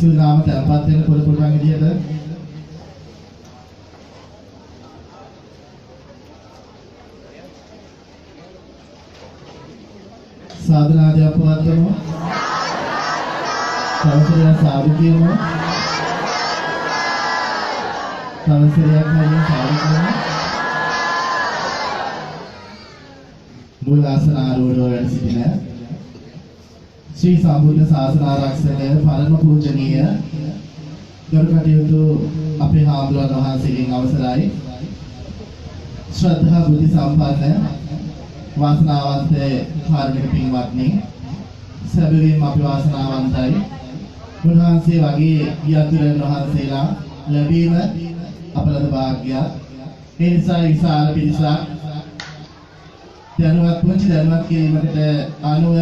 සිල් නාම තැන්පත් වෙන පොළ පුටුවන් විදියට साधनादि अपवादमो तवसरिया साधुकियमो तवसरिया खाली साधुकियमो मूलासन आरूढ़ වැඩසිටින ශ්‍රී සම්බුද්ධ ශාසන ආරක්ෂක පරම පූජනීය ගරුකටයුතු අපේ හාමුදුරුවන් වහන්සේගෙන් අවසරයි ශ්‍රද්ධා බුද්ධ සම්පන්න වාසනාවන්ත කාර්මික පින්වත්නි සැබවින්ම අපි වාසනාවන්තයි උන්වහන්සේ වගේ යතුරුන් වහන්සේලා ලැබීම අපලද වාග්යයක් ඒ නිසා විශාල පිරිසක් දැනුවත් පුංචි දැනුවත් කිරීමකට අනුව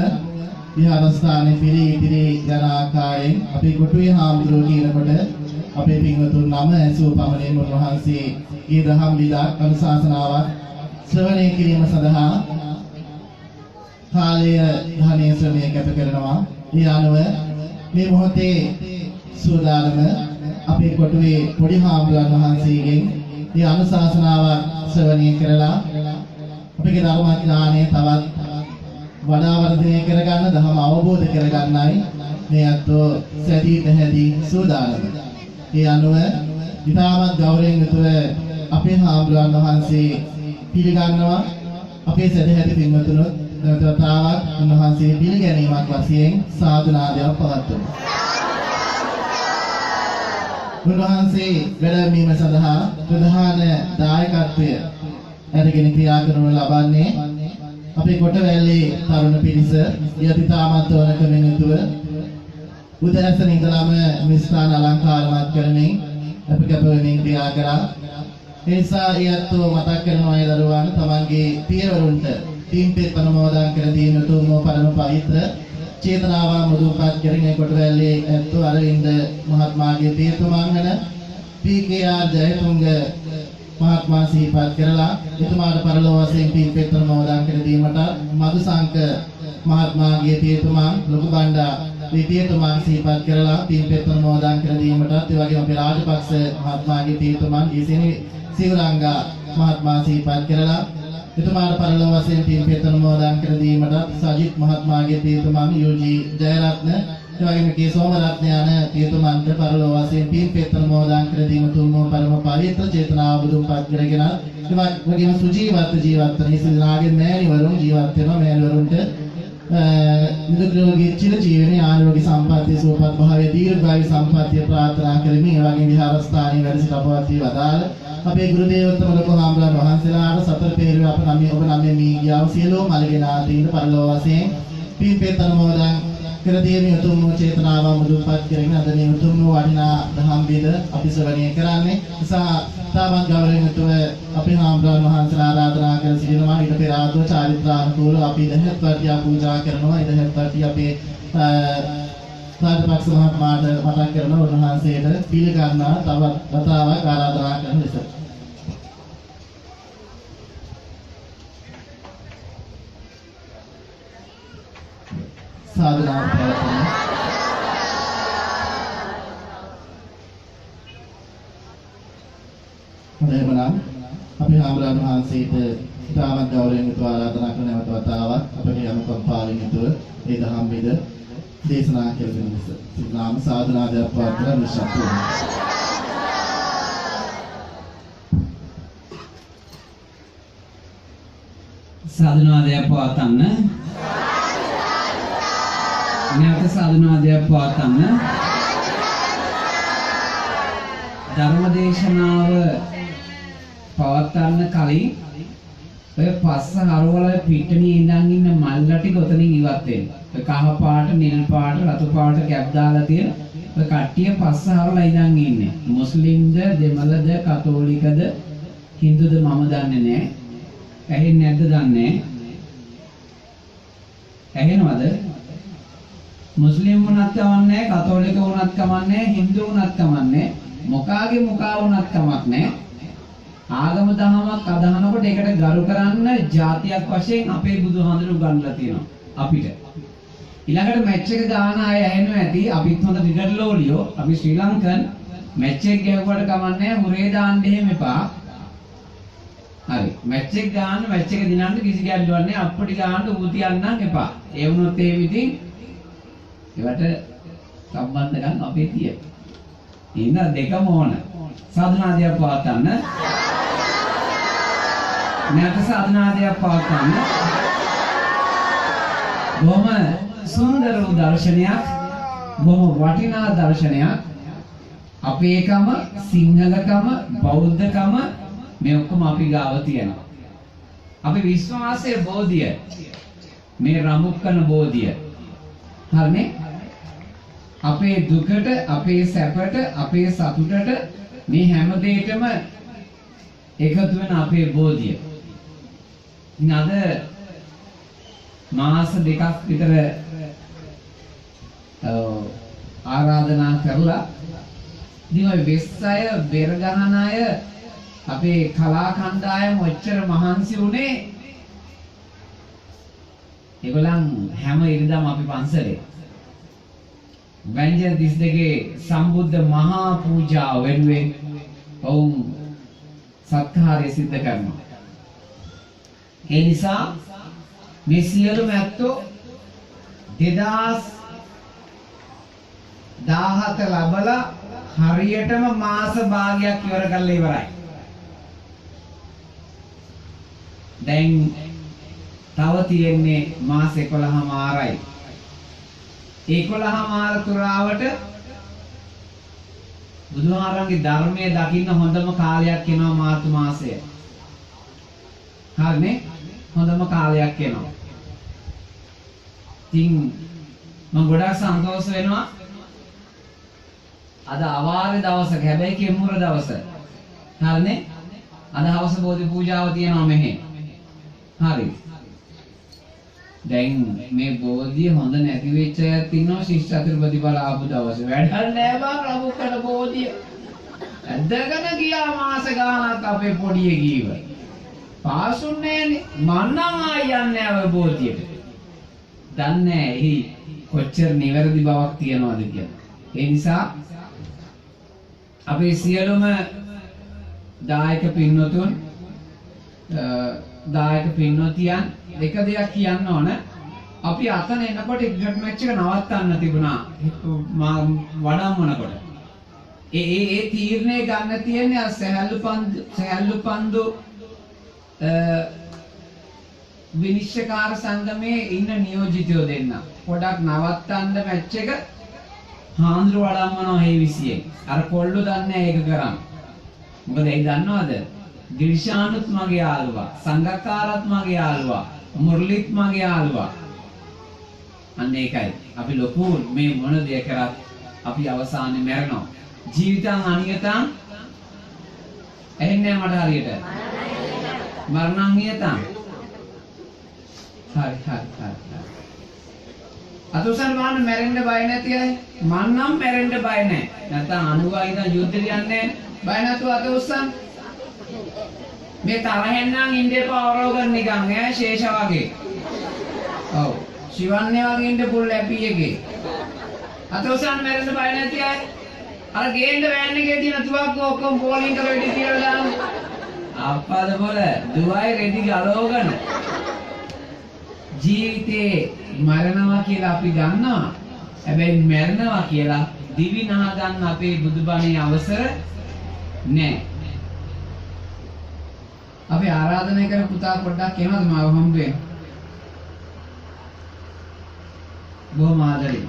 විහාරස්ථානයේ පිරී ඉදිරි යන ආකාරයෙන් අපේ කොටුවේ හාමුදුරුවෝ කියනකොට අපේ පින්වතුන් නම ඇසූ පමණින් උන්වහන්සේ ඊ දහම් විදක් අනුශාසනාවක් ශ්‍රවණය කිරීම සඳහා කාලය ධනය ශ්‍රමය කැප කරනවා. ඒ අනුව මේ මොහොතේ සූදානම අපේ කොටුවේ පොඩි හාමුදුරන් වහන්සේගෙන් මේ අනුශාසනාවක් ශ්‍රවණය කරලා අපේ ධර්ම ඥානය තවත් වඩා වර්ධනය කරගන්න, ධර්ම අවබෝධ කරගන්නයි මේ අත්ෝ සැදී පැහැදී සූදානම. ඒ අනුව ඉතාමත් ගෞරවයෙන් යුතුව අපේ හාමුදුරන් වහන්සේ පිළිගන්නවා. අපේ සදැහැති පින්වතුනොත් දවතාවක් උන්වහන්සේ පිළිගැනීමක් වශයෙන් සාදුනාදයක් පවත්වමු. උන්වහන්සේ වැඩමවීම සඳහා ප්‍රධාන දායකත්වය අරගෙන ක්‍රියා කරනු ලබන්නේ අපේ කොටවැල්ලේ තරුණ පිරිස. යතිතාමත් වනකමින් යුතුව උදෑසන ඉඳලාම මිස්ථාන අලංකාරමත් කරමින් අපි කැපවෙමින් ක්‍රියා කරා. එනිසා ඊයත්ෝ මතක් කරනවා ඒ දරුවන් තමන්ගේ පියවරුන්ට තීන්පෙත් අනුමෝදන් කර දීම තුමෝ පරම පවිත්‍ර චේතනාව මුදුන්පත් කරගෙන කොටවැල්ලේ ඇත්තෝ අරවින්ද මහත්මයාගේ පියතුමන්ගෙන පී.කේ.ආර්. ජයතුංග මහත්මයා සිහිපත් කරලා එතුමාට පරලෝක වශයෙන් තීන්පෙත් අනුමෝදන් කර දීමට මදුසංක මහත්මයාගේ පියතුමන් ලොකු බණ්ඩා මේ පියතුමන් සිහිපත් කරලා තීන්පෙත් අනුමෝදන් කර දීමටත් ඒ වගේම අපේ රාජපක්ෂ මහත්මයාගේ පියතුමන් ඊසෙනි සිවුරංගා මහත්මයා සිහිපත් කරලා එතුමාට පරලෝක වශයෙන් තීන්පෙත් අනුමෝදන් කර දීමටත් සජිත් මහත්මයාගේ පියතුමන් යෝජී ජයරත්න ඒ වගේම කේ සෝමරත්න යන පියතුමන්ට පරලෝක වශයෙන් තීන්පෙත් අනුමෝදන් කර දීම තුන්වන පරම පවිත්‍ර චේතනාව බුදුන්පත් කරගෙන ඒ වගේම සුජීවත්ව ජීවත් වන ඉස්ලාගේ මෑණිවරුන් ජීවත් වෙනවා. මෑණිවරුන්ට නිරෝගී චිර ජීවනයේ ආරෝග්‍ය සම්පන්නිය සුවපත් භාවයේ දීර්ඝායු සම්පන්නිය ප්‍රාර්ථනා කරමින් ඒ වගේම විහාරස්ථානයේ වැඩ සිට අපවත් වී වදාළ අපේ ගුරු දේවෝත්තම ලොකු හාමුදුරන් වහන්සේලාට සතර පෙරේ අප නම් ඔබ නම් මේ ගියාව සියලුම මළගෙන ආදීන පරලෝක වශයෙන් පින්පෙත් අනුමෝදන් කර දීමේ උතුම් චේතනාව මුදුන්පත් කරගෙන අද මේ උතුම් වටිනා දහම් වේද අපි ශ්‍රවණය කරන්නේ. නිසා තාමත් ගෞරවයෙන් යුතුව අපේ හාමුදුරන් වහන්සේලා ආරාධනා කර සිටිනවා. ඊට පෙර ආත්ම චාරිත්‍රානුකූලව අපි දහත් වර්තිය පූජා කරනවා. ඒ දහත් වර්තිය අපේ රාජපක්ෂ මහත්මයාට මතක් කරන උන්වහන්සේට පිළිගන්නා තවත් වතාවක් ආරාධනා කරන ලෙස සාදුනාම ප්‍රාර්ථනා. එහෙමනම් අපි හාමුදුරන් වහන්සේට ඉතාමත් ගෞරවයෙන් යුතුව ආරාධනා කරන නැවත වතාවක් අපේ අනුකම්පාවෙන් යුතුව ඒ දහම් වේද දේශනා කරගෙන ඉස්ස සිනාම සාධනාදයක් පවත්වන නිශ්ශබ්දව සාධනාදයක් පවත්වන්න නැවත සාධනාදයක් පවත්වන්න ධර්මදේශනාව පවත්වන්න කලින් ඔය පස්ස හරවල පිටණියේ ඉඳන් ඉන්න මල්ලා ටික ඔතනින් ඉවත් වෙන්න. ඔය කහ පාට, නිල් පාට, රතු පාට කැප් දාලා තියෙන ඔය කට්ටිය පස්ස හරවලා ඉඳන් ඉන්නේ. මුස්ලිම්ද, දෙමළද, කතෝලිකද, හින්දුද මම දන්නේ නැහැ. ඇහෙන්නේ නැද්ද දන්නේ නැහැ. ඇහෙනවද? මුස්ලිම් වුණත් කමන්නේ, කතෝලික වුණත් කමන්නේ, හින්දු වුණත් කමන්නේ, මොකාගේ මොකා වුණත් කමක් නැහැ. ආගම දහමක් අදහනකොට ඒකට ගරු කරන්න જાතියක් වශයෙන් අපේ බුදුහාමුදුරුවෝ ගන්නලා තියෙනවා අපිට. ඊළඟට මැච් එක ගාන අය ඇහෙනවා ඇති අපිත් හොඳ ක්‍රිකට් ලෝලියෝ අපි ශ්‍රී ලංකන් මැච් එක ගැහුවට කමන්නේ හුරේ දාන්න එහෙම එපා. හරි මැච් එක ගන්න මැච් එක දිනන්න කිසි ගැටලුවක් නැහැ අප්පටි ගන්න ඌතියන්නම් එපා. ඒ වුණොත් එහෙම ඉතින් ඒවට සම්බන්ධකම් අපේ තියෙන. ඉන්න දෙකම ඕන. සාධනාදියක් පවත්වන්න. නැවත සාධනාදියක් පවත්වන්න. බොහොම සුන්දර වූ දර්ශනයක්. බොහොම වටිනා දර්ශනයක්. අපේකම සිංහලකම බෞද්ධකම මේ ඔක්කොම අපි ගාව තියෙනවා. අපි විශ්වාසයේ බෝධිය මේ රමුක්කන බෝධිය. හරිනේ? අපේ දුකට, අපේ සැපට, අපේ සතුටට මේ හැම දෙයකම එකතු වෙන අපේ බෝධිය. ඉතින් අද මාස දෙකක් විතර ආරාධනා කරලා ඉතින් ඔය වෙස් අය, බෙර ගහන අය අපේ කලා කණ්ඩායම ඔච්චර මහන්සි වුණේ ඒගොල්ලන් හැම ඉරිදාම අපි පන්සලේ වැංජන 32 සම්බුද්ධ මහා පූජාව වෙනුවෙන් ඔවුන් සත්කාරය සිද්ධ කරනවා. ඒ නිසා මේ සියලුම ඇත්තෝ 2017 ලබලා හරියටම මාස භාගයක් ඉවර කරලා ඉවරයි. දැන් තව තියෙන්නේ මාස 11මාරයි. 11මාර තුරාවට බුදුහාරන්ගේ ධර්මයේ දකින්න හොඳම කාලයක් එනවා මාර්තු මාසය. හරිනේ? හොඳම කාලයක් එනවා. ඉතින් මම ගොඩාක් සන්තෝෂ වෙනවා. අද අවාරේ දවසක හැබැයි කෙම්මුර දවස. හරිනේ? අද හවස බෝධි පූජාව තියෙනවා මෙහෙ. හරි. දැන් මේ බෝධිය හොඳ නැති වෙච්ච අයත් ඉන්නවා ශිෂ්‍ය අතිරපතිඵල ආපු දවසේ. වැඩක් නෑ බං රබුකට බෝධිය. ඇද්දගෙන ගියා මාස ගානක් අපේ පොඩියේ ගීව. පාසුන්නේ නෑනේ. මන්නම් ආයන්නේ ඔය බෝධියට. දන්නේ එහි කොච්චර නිවැරදි බවක් තියනවද කියලා. ඒ නිසා අපේ සියලුම දායක පින්වතුන් දායක පින්වතියන් එක දෙයක් කියන්න ඕන. අපි අතන එනකොට ක්‍රිකට් මැච් එක නවත්තන්න තිබුණා වඩම්මනකොට. ඒ තීරණය ගන්න තියෙන්නේ අර සහැල්ලු පන්දු විනිශ්චයකාර සංගමේ ඉන්න නියෝජිතයෝ දෙන්න. පොඩක් නවත්තන්න මැච් එක හාන්දුර වඩම්මනවා හේවිසියෙන්. අර කොල්ලෝ දන්නේ ඒක කරන්න. මොකද ඒ දන්නවද? දිල්ෂානුත් මගේ යාළුවා, සංගක්කාරත් මගේ යාළුවා, මුර්ලිත් මගේ යාළුවා. අන්න ඒකයි. අපි ලොකු මේ මොන දේ කරත් අපි අවසානයේ මැරෙනවා. ජීවිතං අනියතං ඇහෙන්නේ මට හරියට. මරණං නියතං. හරි. අතුසන් මාන්න මැරෙන්න බය නැති අය. මන් නම් මැරෙන්න බය නැහැ. නැත්නම් 90 ඉඳන් යුද්ධෙට යන්නේ බය නැතුව අතුසන්. මේ තරහෙන් නම් ඉන්දිය පවරෝගන් නිකන් ඈ ශේෂ වගේ. ඔව්. ශිවන්නේ වගේ ඉන්න පුල් ලැපි එකේ. අතුසන් මැරෙන්න බය නැති අය. අර ගේන්න වෑන් එකේ තියෙන තුවක්ක ඔක්කොම පෝලිං කර වෙඩි තියලා දාන්න. අප්පාද බොල දුවයි රෙදි ගලවගෙන ජීවිතේ මරණවා කියලා අපි ගන්නවා. හැබැයි මරණවා කියලා දිවි නහ ගන්න අපේ බුදුබණේ අවසර නැහැ. අපි ආරාධනා කරන පුතා පොඩ්ඩක් එනවද මාව හම්බෙන්න? බොහොම ආදරේ.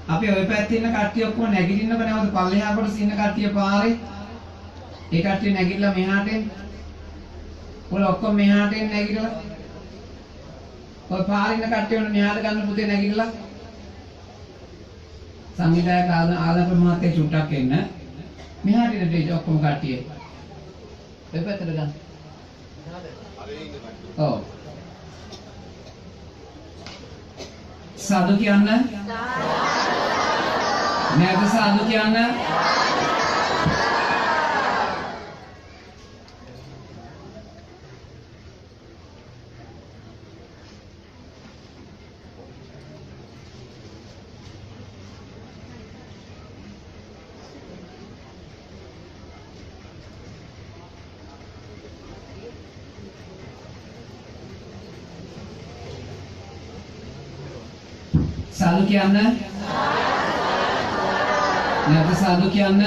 අපි ওই පැත්තේ ඉන්න කට්ටිය ඔක්කොම නැගිටින්නක නැවත පල්ලෙහා කොටස ඉන්න කට්ටිය පාරේ. ඒ කට්ටිය නැගිටලා මෙහාට එන්න. ඔය ඔක්කොම මෙහාට එන්න නැගිටලා. ඔය පාරේ ඉන්න කට්ටිය උන මෙහාට ගන්න පුතේ නැගිටලා. සංවිධායක ආලප මහත්තයා චුට්ටක් එන්න. මෙහාට ඉන්න ඔක්කොම කට්ටිය. ඔය පැත්තට ගන්න. ඔව්. සාදු කියන්න. නැද සාදු කියන්න. සාදු කියන්න. නැත්නම් සාදු කියන්න.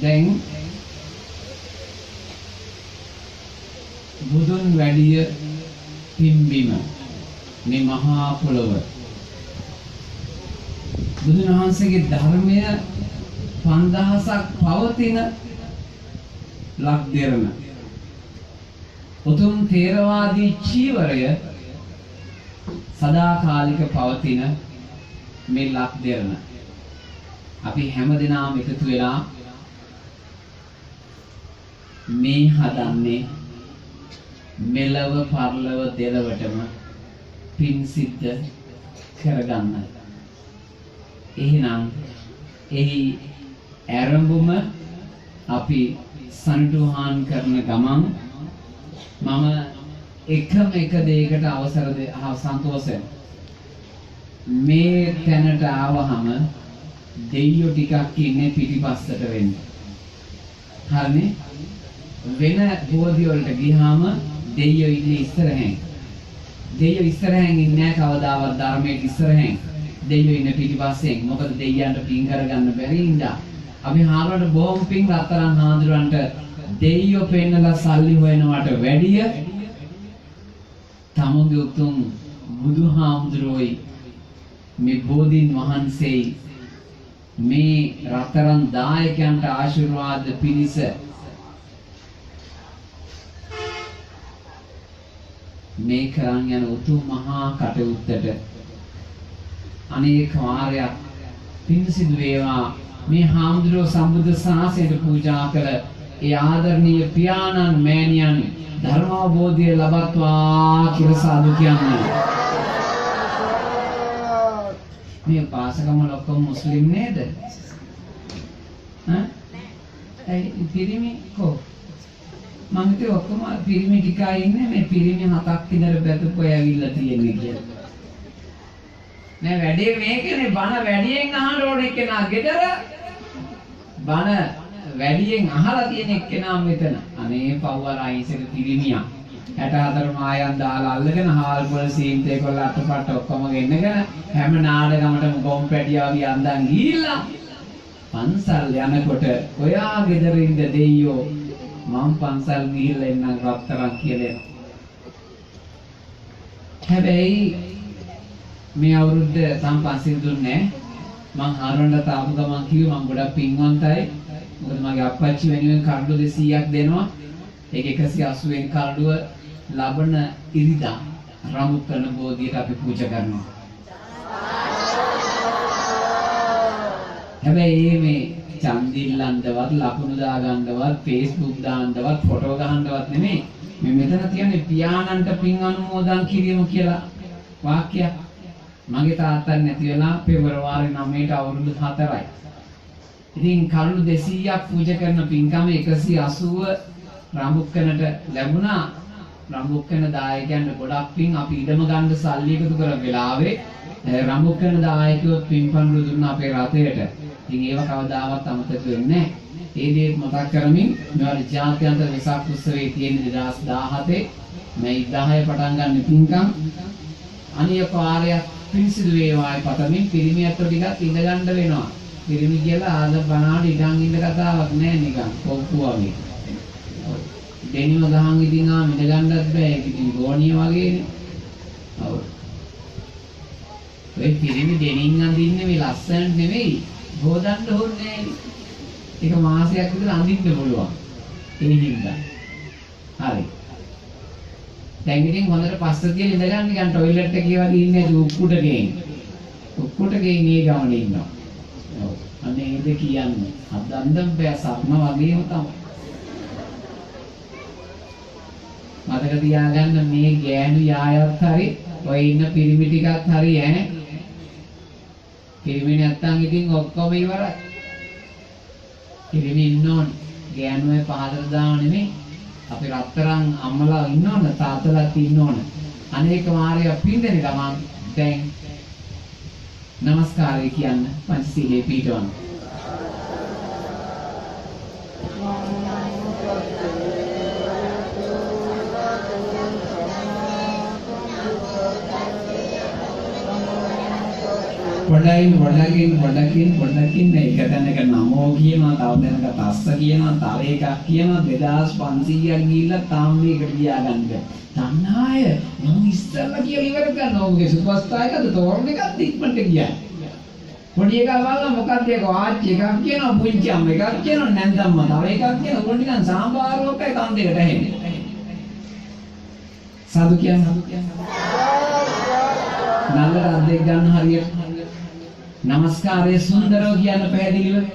දැන් බුදුන් වැඩිය පිම්බීම මේ මහා පොළොව බුදුන් වහන්සේගේ ධර්මය 5000ක් පවතින ලක් දෙරණ උතුම් ථේරවාදී චීවරය සදාකාලික පවතින මේ ලක් දෙරණ අපි හැමදෙනාම එකතු වෙලා මේ හදන්නේ මෙලව පරලව දෙලවටම පින් සිද්ධ කරගන්න. එහෙනම් එහි ආරම්භම අපි සනිටුහාන් කරන ගමන් මම එකම එක දෙයකට අවසර සන්තෝෂයෙන් මේ තැනට ආවහම දෙයියෝ ටිකක් ඉන්නේ පිටිපස්සට වෙන්න. හරිනේ? වෙන බෝධි වලට ගියාම දෙයියෝ ඉන්නේ ඉස්සරහෙන්. දෙයියෝ ඉස්සරහෙන් ඉන්නේ කවදාවත් ධර්මයේ ඉස්සරහෙන්. දෙයියෝ ඉන්නේ පිටිපස්සෙන්. මොකද දෙයියන්ට පින් කරගන්න බැරි ඉඳා. අපි හාරවලට බොහොම පින් රත්තරන් හාඳුරන්ට දෙයියෝ පෙන්නලා සල්ලි හොයනවට වැඩිය තමුගේ උතුම් බුදුහාමුදුරුවෝයි මේ බෝධීන් වහන්සේයි මේ රත්තරන් දායකයන්ට ආශිර්වාද පිණිස මේ කරන් යන උතුම් මහා කටයුත්තට අනේක වාරයක් පින් සිදු වේවා. මේ හාමුදුරුවෝ සම්බුද්ධ ශාසනයට පූජා කළ ඒ ආදරණීය පියාණන් මෑණියන් ධර්මාවබෝධය ලබත්වා කියලා සාදු කියන්නේ. මේ පාසකම ඔක්කොම මුස්ලිම් නේද? ඒ පිරිමි කො මම හිතුවේ ඔක්කොම පිරිමි ටිකයි ඉන්නේ මේ පිරිමි 7ක් විතර බැදපු අය ඇවිල්ලා තියෙන්නේ කියලා. නෑ වැඩේ මේකනේ බණ වැඩියෙන් අහන්න ඕනේ කෙනා ගෙදර බණ වැඩියෙන් අහලා තියෙන එක්කෙනා මෙතන. අනේ පව්වර අයිසක පිරිමියා 64 මායන් දාලා අල්ලගෙන හාල් පොල් සීන්තේ කොල්ල අටපට ඔක්කොම ගෙන්නගෙන හැම නාඩගමටම ගොම් පැටියාවි අන්දන් ගිහිල්ලා පන්සල් යනකොට ඔයා ගෙදර ඉඳ දෙයියෝ මම පන්සල් ගිහිල්ලා එන්නම් රත්තරන් කියලා. හැබැයි මේ අවුරුද්ද තාම පන්සල් දුන්නේ මං හාරවන්න තාපු ගමන් කිව්වේ මං ගොඩක් පින්වන්තයි. මොකද මගේ අප්පච්චි වෙනුවෙන් කඩළු 200ක් දෙනවා. ඒක 180 වෙනි කඩළුව ලබන ඉරිදා රාමුත්තන බෝධියට අපි පූජා කරනවා. හැබැයි මේ චන්දිල්ලන්දවත් ලකුණු දාගන්නවත් Facebook දාන්නවත් ෆොටෝ ගහන්නවත් නෙමෙයි. මේ මෙතන කියන්නේ පියාණන්ට පින් අනුමෝදන් කිරීම කියලා වාක්‍යයක්. මගේ තාත්තා නැති වෙලා පෙබරවාරි 9ට අවුරුදු 4යි. ඉතින් කරුණු 200ක් පූජා කරන පින්කම 180 රාමුක්කනට ලැබුණා. රාමුක්කන දායකයන්ට ගොඩක් පින් අපි ඉඩම ගන්න සල්ලි එකතු කර වෙලාවේ රාමුක්කන දායකයෝ පින්පන්රු දුන්න අපේ රටේට. ඉතින් ඒව කවදාවත් අමතක වෙන්නේ නැහැ. ඒ දේ මතක් කරමින් මෙවර ජාත්‍යන්තර වෙසක් උත්සවයේ තියෙන 2017 මේ 10 පටන් ගන්න පින්කම් අනියක වාරයක් පිරිසිදු වේවායි පතමින් පිරිමියත් ටිකක් ඉඳ ගන්න වෙනවා. පිරිමි කියලා ආද බණාට ඉඳන් ඉන්න කතාවක් නෑ නිකන් කොක්කු වගේ. දෙනිව ගහන් ඉදින් ආ මිද ගන්නත් බෑ. ඒක ඉතින් ගෝණිය වගේනේ. ඔව්. ඒ පිරිමි දෙනින් අඳින්නේ මේ ලස්සනට නෙවෙයි. හොදන්න ඕනේ නෑ. ඒක මාසයක් විතර අඳින්න පුළුවන්. ඒ හින්දා. හරි. දැන් ඉතින් හොඳට පස්ස තියලා ඉඳ ගන්න නිකන් টয়ලට් එකේ වගේ ඉන්නේ උක්කුට ගෙයින්. උක්කුට ගෙයින් මේ ගමනේ ඉන්නවා. ඔව්. අනේ ඒද කියන්නේ. අදන්දම් බෑ සත්ම වගේම තමයි. මතක තියාගන්න මේ ගෑනු යායත් හරි ඔය ඉන්න පිරිමි ටිකත් හරි ඈ. පිරිමි නැත්තම් ඉතින් ඔක්කොම ඉවරයි. පිරිමි ඉන්න ඕනේ. ගෑනුවේ පහදට දාව නෙමෙයි. අපි රත්තරන් අම්මලා ඉන්න ඕන තාත්තලාත් ඉන්න ඕන. අනේක මාර්ගය පින්දෙන ගමන් දැන් නමස්කාරය කියන්න පංචශීලයේ පිටවන්න. පොඩ්ඩකින් එක තැනක නමෝ කියනවා, තව තැනක තස්ස කියනවා, තව එකක් කියනවා, 2500ක් ගිහිල්ලා තාම මේකට ගියාගන්න. තණ්හාය මම ඉස්සෙල්ලා කියලා ඉවර කරනවා. ඔහුගේ සුපස්ථා එකද තෝරන එකත් ඉක්මනට ගියා. පොඩි එකා බලලා මොකක්ද ඒක වාච් එකක් කියනවා, පුංචි අම්ම එකක් කියනවා, නැන්දම්ම තව එකක් කියනවා. උගොන් නිකන් සාම්බාරෝකයි කන් දෙකට ඇහෙන්නේ. සාදු කියන්නේ නල්ලට අද්දෙක් ගන්න හරියට නමස්කාරයේ සුන්දරව කියන්න පැහැදිලිව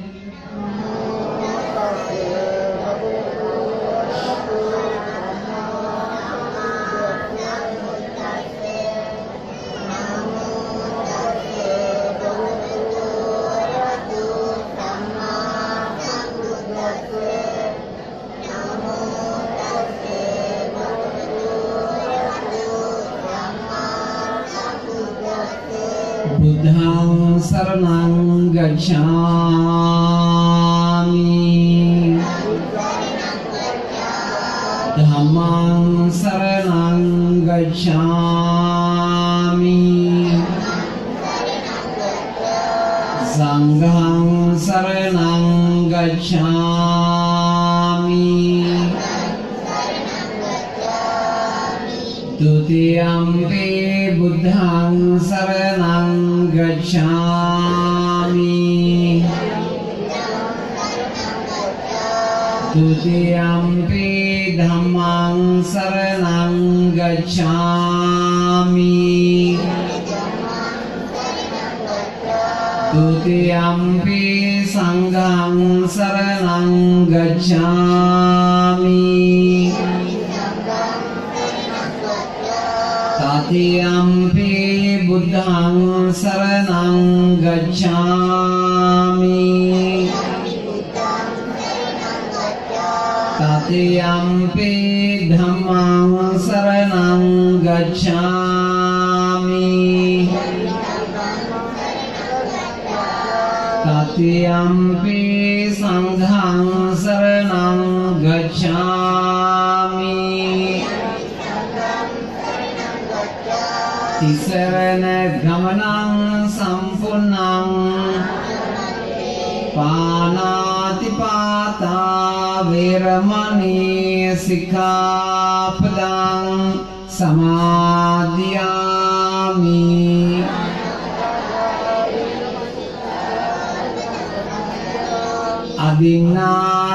බුද්ධං සරණං ගච්ඡාමි ධම්මං සරණං ගච්ඡාමි සංඝං සරණං ගච්ඡාමි ဒုတိယံ පි බුද්ධං සරණං ගච්ඡාමි ဒုတိယံ පි ධම්මං සරණං ගච්ඡාමි ဒုတိယံ පි සංඝං සරණං ගච්ඡාමි තතියම්පි බුද්ධං සරණං ගච්ඡාමි තතියම්පි ධම්මං සරණං ගච්ඡාමි තතියම්පි සංඝං සරණං ගච්ඡාමි තිසරණ ගමනං සම්පූර්ණං පානාතිපාතා වේරමණී සික්ඛාපදං සමාදියාමි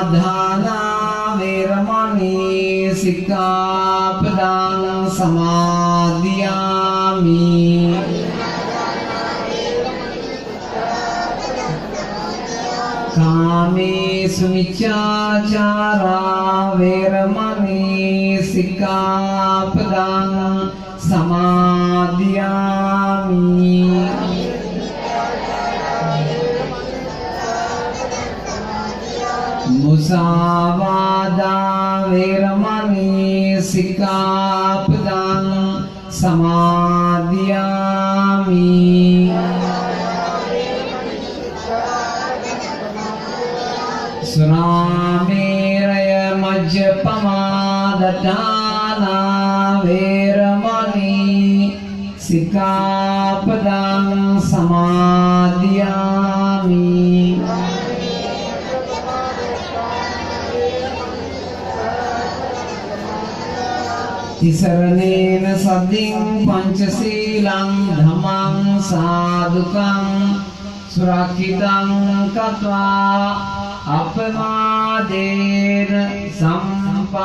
අදින්නාදානා වේරමණී සික්ඛාපදං සමාදියාමි කාමේසු මිච්ඡාචාරා වේරමණී සික්ඛාපදං සමාදියාමි මුසාවාදා වේරමණී සික්ඛාපදං සමාදියාමි සුරාමේරය මජ්ජපමාදඨානා වේරමණී සික්ඛාපදං සමාදියාමි තිසරණේන සද්දින් පංචශීලං ධම්මං සාදුකං සුරක්ෂිතං කତ୍වා අපමාදේන සම්පාදේත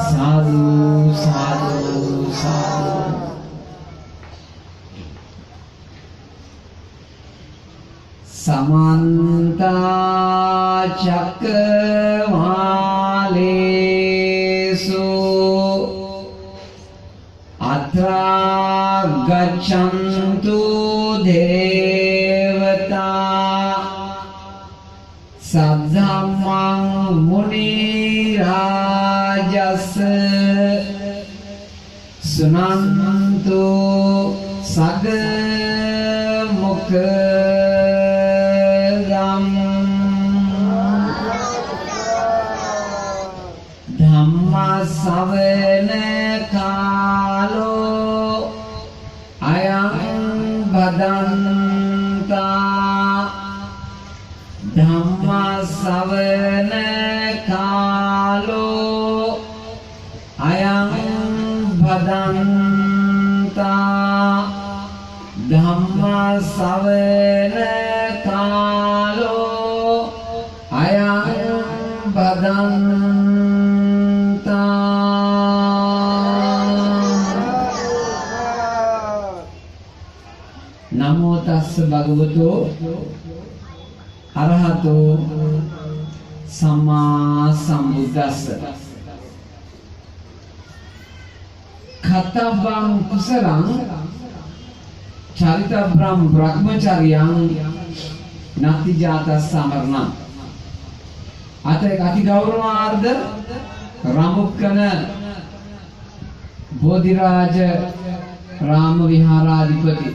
සාදු සාදු සාදු समन्ता चक्रवालेषु अत्रा गच्छन्तु देवता सद्धम्मं मुनिराजस् सुनन्तु सगमुख ධම්ම ශ්‍රවණ අයං බදන්තා ධම්ම ශ්‍රවණ කාලෝ අයං බදන්තා ධම්ම ශ්‍රවණ කාලෝ අයං බදන්තා නමෝ තස්ස භගවතු අරහතෝ සම්මා සම්බුද්දස්ස කතබං කුසලං චරිතබ්‍රම් බ්‍රහ්මචර්යං නති ජාතස් සමරණ අතේ කටි ගෞරවාර්ධ රාමුක්කන බෝධිරාජ රාම විහාරාධිපති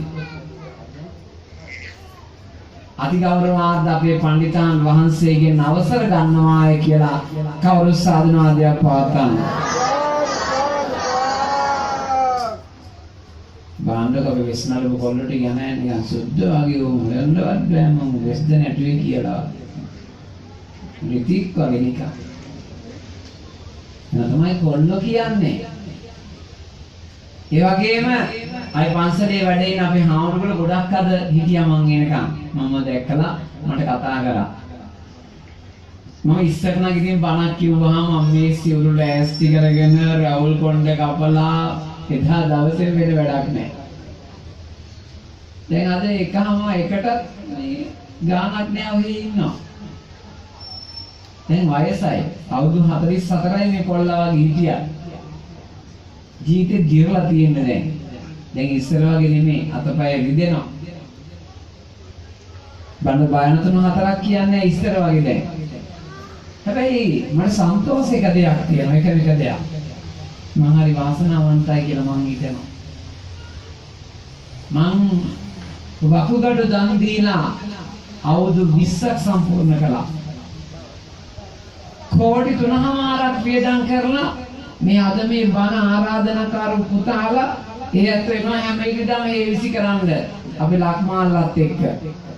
අති ගෞරවාර්ධ අපේ පඬිතාන් වහන්සේගෙන් අවසර ගන්නවාය කියලා කවුරු සාධනාදයක් පවත්වන්න. බාණ්ඩක අපි වෙස්නලු කොල්ලට යන්නේ නිකන් සුද්ධ වගේ වුණ හොයන්නවත් බෑ මම වෙස්ද නැටුවේ කියලා. රිතික් වගේ නිකන්. එන තමයි කොල්ලෝ කියන්නේ. ඒ වගේම අය පන්සලේ වැඩ ඉන්න අපේ හාමුදුරුවෝ ගොඩක් අද හිටියා මං එනකම්. මම දැක්කලා මට කතා කරා. මම ඉස්සරනා ගිහින් බණක් කිව්වහම මම මේ සිවුරු ලෑස්ති කරගෙන රවුල් කොණ්ඩේ කපලා එදා දවසේ වෙන වැඩක් නැහැ. දැන් අද එකම එකට මේ ගානක් නෑ ඔහි ඉන්නවා. දැන් වයසයි අවුරුදු 44යි මේ කොල්ලා වගේ හිටියා. ජීවිතේ දිරලා තියෙන්නේ දැන්. දැන් ඉස්සර වගේ නෙමෙයි අතපය රිදෙනවා. බණ බයන 3-4ක් කියන්නේ ඉස්සර වගේ දැන්. හැබැයි මට සන්තෝෂයක දෙයක් තියෙනවා. ඒක විතර දෙයක්. මම හරි වාසනාවන්තයි කියලා මං හිතනවා. මං වකුගඩු දන් දීලා අවුරුදු 20ක් සම්පූර්ණ කළා. කෝටි 3මාරක් වියදම් කරලා මේ අද මේ බණ ආරාධනාකාරු පුතාලා ඒ ඇත්ත වෙනවා හැම ඉරිදාම හේවිසි කරන්න. අපි ලක්මාල්ලත් එක්ක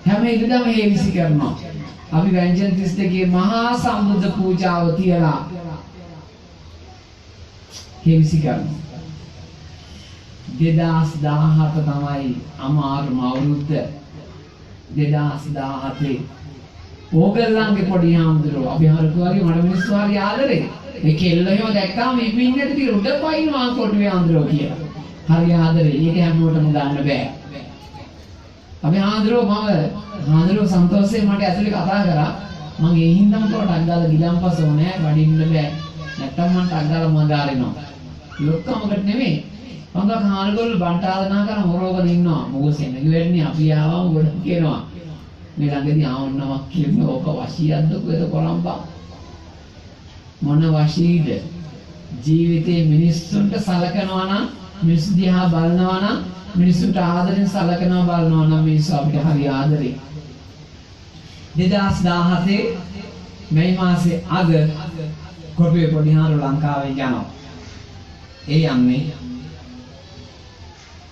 හැම ඉරිදාම හේවිසි කරනවා. අපි ව්‍යංජන 32 මහා සම්බුද්ධ පූජාව තියලා හේවිසි කරනවා. 2017 තමයි අමාරුම අවුරුද්ද. 2017 ඕගල්ලන්ගේ පොඩි හාමුදුරුවෝ අපි හරකුවාගේ මඩ මිනිස්සු හරි ආදරේ. මේ කෙල්ල එහෙම දැක්කම මේ පින්නට තිය උඩ පයින්නවා කොටුවේ හාමුදුරුවෝ කියලා. හරි ආදරේ. ඒක හැමෝටම ගන්න බෑ. අපි හාමුදුරුවෝ හාමුදුරුවෝ සන්තෝෂයෙන් මට ඇතුලේ කතා කරා. මම ඒ හින්දාම තෝට අග්ගාල ගිලම්පස ඕනේ වඩින්න බෑ. නැත්තම් මම අග්ගාල මගාරිනවා. ලොක්කමකට නෙමෙයි. මම කාර්ගොල්ල බන්ට ආදනා කරන හොරෝගල ඉන්නවා. මොකද සෙනග වෙන්නේ අපි ආවම ගොඩ කියනවා. මේ ළඟදී ආවන්නවක් කියන්නේ ඕක වශියක්ද කොහෙද කොරම්බා. මොන වශීද? ජීවිතේ මිනිස්සුන්ට සලකනවා නම් මිනිස්සු දිහා බලනවා නම් මිනිස්සුන්ට ආදරෙන් සලකනවා බලනවා නම් මිනිස්සු අපිට හරි ආදරේ. 2017 මේ මාසේ අග කොටුවේ පොඩිහාරු ලංකාවේ යනවා. ඒ යන්නේ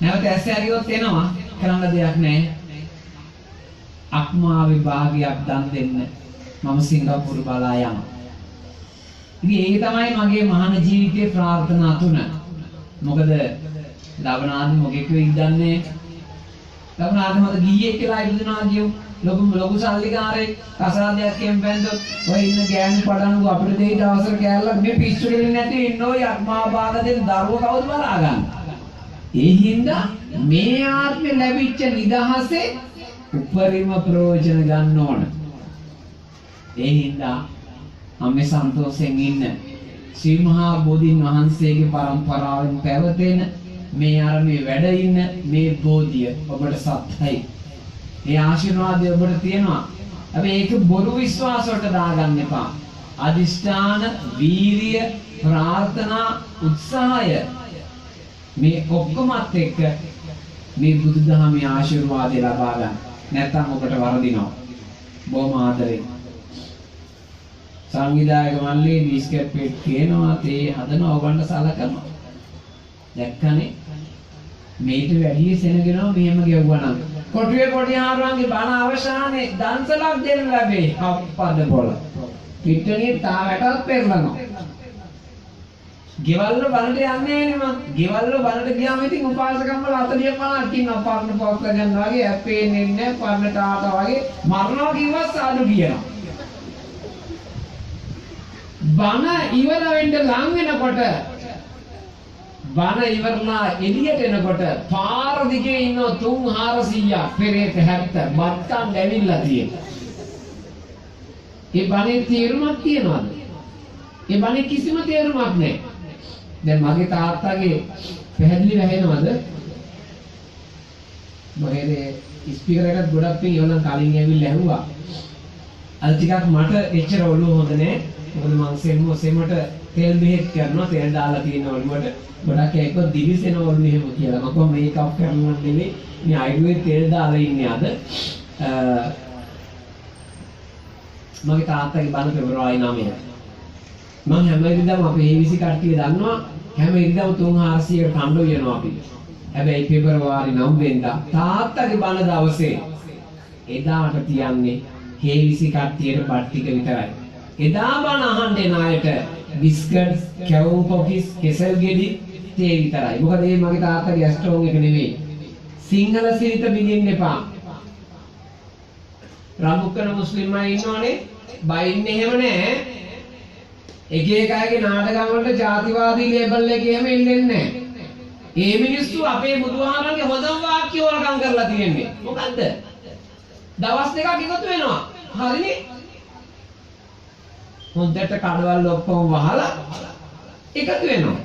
නැවත ඇස්සරියොත් එනවා කරන්න දෙයක් නැහැ. අක්මා විභාගයක් දන් දෙන්න මම සිංගප්පූරු බලා යනවා. ඉතින් ඒක තමයි මගේ මහාන ජීවිතයේ ප්‍රාර්ථනා තුන. මොකද ලබනාදි මොකෙක් වෙයිද දන්නේ. ලබනාදි මත ගියේ කියලා ඉල්ලනවා කියෝ. ලොකු සල්ලිකාරේ කසාදයක් කෙම්පෙන්දොත් ඔය ඉන්න ගෑනු පඩනු අපිට දෙයිට අවසර කෑල්ලක් මේ පිස්සු දෙන්නේ නැති ඉන්න ඔය අක්මා භාග දෙන දරුවෝ කවුද බලා ගන්න. ඒ හින්දා මේ ආත්මෙ ලැබිච්ච නිදහසේ උපරිම ප්‍රයෝජන ගන්න ඕන. ඒ හින්දා අපි සන්තෝෂයෙන් ඉන්න ශ්‍රී මහා බෝධීන් වහන්සේගේ පරම්පරාවෙන් පැවතෙන මේ ආරමේ වැඩ ඉන්න මේ බෝධිය ඔබට සත්‍යයි. ඒ ආශිර්වාදය ඔබට තියෙනවා. හැබැයි ඒක බොරු විශ්වාස වලට දාගන්න එපා. අදිෂ්ඨාන, වීරිය, ප්‍රාර්ථනා, උත්සාහය මේ ඔක්කොමත් එක්ක මේ බුදුදහමේ ආශිර්වාදය ලබා ගන්න. නැත්නම් ඔබට වරදිනවා. බොහොම ආදරේ. සංවිධායක මණ්ඩලයේ බිස්කට් පෙට් කියනවා තේ හදනවා ඔබන්ට සලකනවා. දැක්කනේ මේට වැඩි සෙනගෙනවා මෙහෙම ගෙවුවා නම්. කොටුවේ පොඩි හාරුවන්ගේ බණ අවසානයේ දන්සලක් දෙන්න ලැබේ. අප්පද බොල. පිටණියේ තාවටත් පෙරලනවා. ගෙවල් වල බලට යන්නේ නෑනේ මං. ගෙවල් වල බලට ගියාම ඉතින් උපාසකම්ම 40 50ක් ඉන්නවා. පරණ පොත් ගන්නවා වගේ ඇප්පේන්නේ නැහැ. පරණ තාතා වගේ මරනවා කිව්වත් සාදු කියනවා. බණ ඉවර වෙන්න ලං වෙනකොට බණ ඉවරලා එළියට එනකොට පාර දිගේ ඉන්න 300 පෙරේත 70 බත්තන් ඇවිල්ලා තියෙනවා. ඒ බණේ තේරුමක් තියනවද? ඒ බණේ කිසිම තේරුමක් නැහැ. දැන් මගේ තාත්තාගේ පැහැදිලි වැහෙනවද? මගේ ස්පීකර් එකත් ගොඩක් පින් ඒවනම් කලින් ඇවිල්ලා ඇහුවා. අද ටිකක් මට එච්චර ඔළුව හොඳ නැහැ. මොකද මං සෙමට තෙල් බෙහෙත් කරනවා තෙල් දාලා තියෙන ඔළුවට ගොඩක් එක්ක දිවිසෙන ඔළුව එහෙම කියලා. මම කොහොම මේකප් කරනවා නෙවෙයි. මේ ආයුර්වේද තෙල් දාලා ඉන්නේ අද. මගේ තාත්තගේ බණ පෙබරවාරි 9. මම හැම ඉරිදාම අපේ හේවිසි කට්ටිය දන්නවා හැම ඉරිදාම 300කට කණ්ඩු වෙනවා අපි. හැබැයි පෙබරවාරි 9 වෙනිදා තාත්තගේ බණ දවසේ එදාට තියන්නේ හේවිසි කට්ටියට බත් ටික විතරයි. එදා බණ අහන්න එන අයට බිස්කට්ස්, කැවුම් කොකිස්, කෙසල් ගෙඩි තේ විතරයි. මොකද මේ මගේ තාත්තගේ ඇස්ට්‍රෝන් එක නෙවෙයි. සිංහල සිරිත බින්දින්න එපා. රාමුක්කන මුස්ලිම් අය ඉන්නවනේ බයින්නේ එහෙම නෑ. එක එක අයගේ නාටකම් වලට ජාතිවාදී ලේබල් එකේ එහෙම ඉන්නේ නැහැ. ඒ මිනිස්සු අපේ බුදුහාමරගේ හොඳම වාක්‍ය වලකම් කරලා තියෙන්නේ. මොකද්ද? දවස් දෙකක් එකතු වෙනවා. හරිනේ? හොඳට කඩවල් ඔක්කොම වහලා එකතු වෙනවා.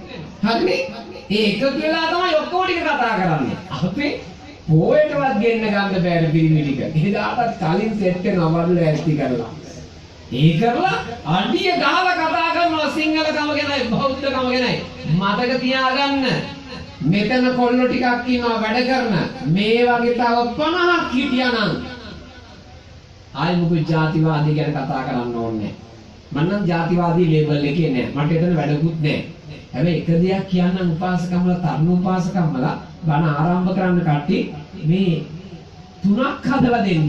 හරිනේ? ඒ එකතු වෙලා තමයි ඔක්කොම ටික කතා කරන්නේ. අපි පොයටවත් ගෙන්න ගන්න බැරි පිළිමිලික. එදාටත් කලින් සෙට් වෙනවා වඩල ඇස්ති කරලා. ඒ කරලා අඩිය ගහලා කතා කරනවා සිංහලකම ගැනයි බෞද්ධකම ගැනයි. මතක තියාගන්න මෙතන කොල්ලෝ ටිකක් ඉන්නවා වැඩ කරන මේ වගේ තව 50ක් හිටියානම් ආයි මොකද ජාතිවාදී ගැන කතා කරන්න ඕනේ. මම නම් ජාතිවාදී ලේබල් එකේ නෑ. මට එතන වැඩකුත් නෑ. හැබැයි එක දෙයක් කියන්නම් උපාසකම්වල තරුණ උපාසකම්වල බණ ආරම්භ කරන්න කට්ටිය මේ 3ක් හදලා දෙන්න.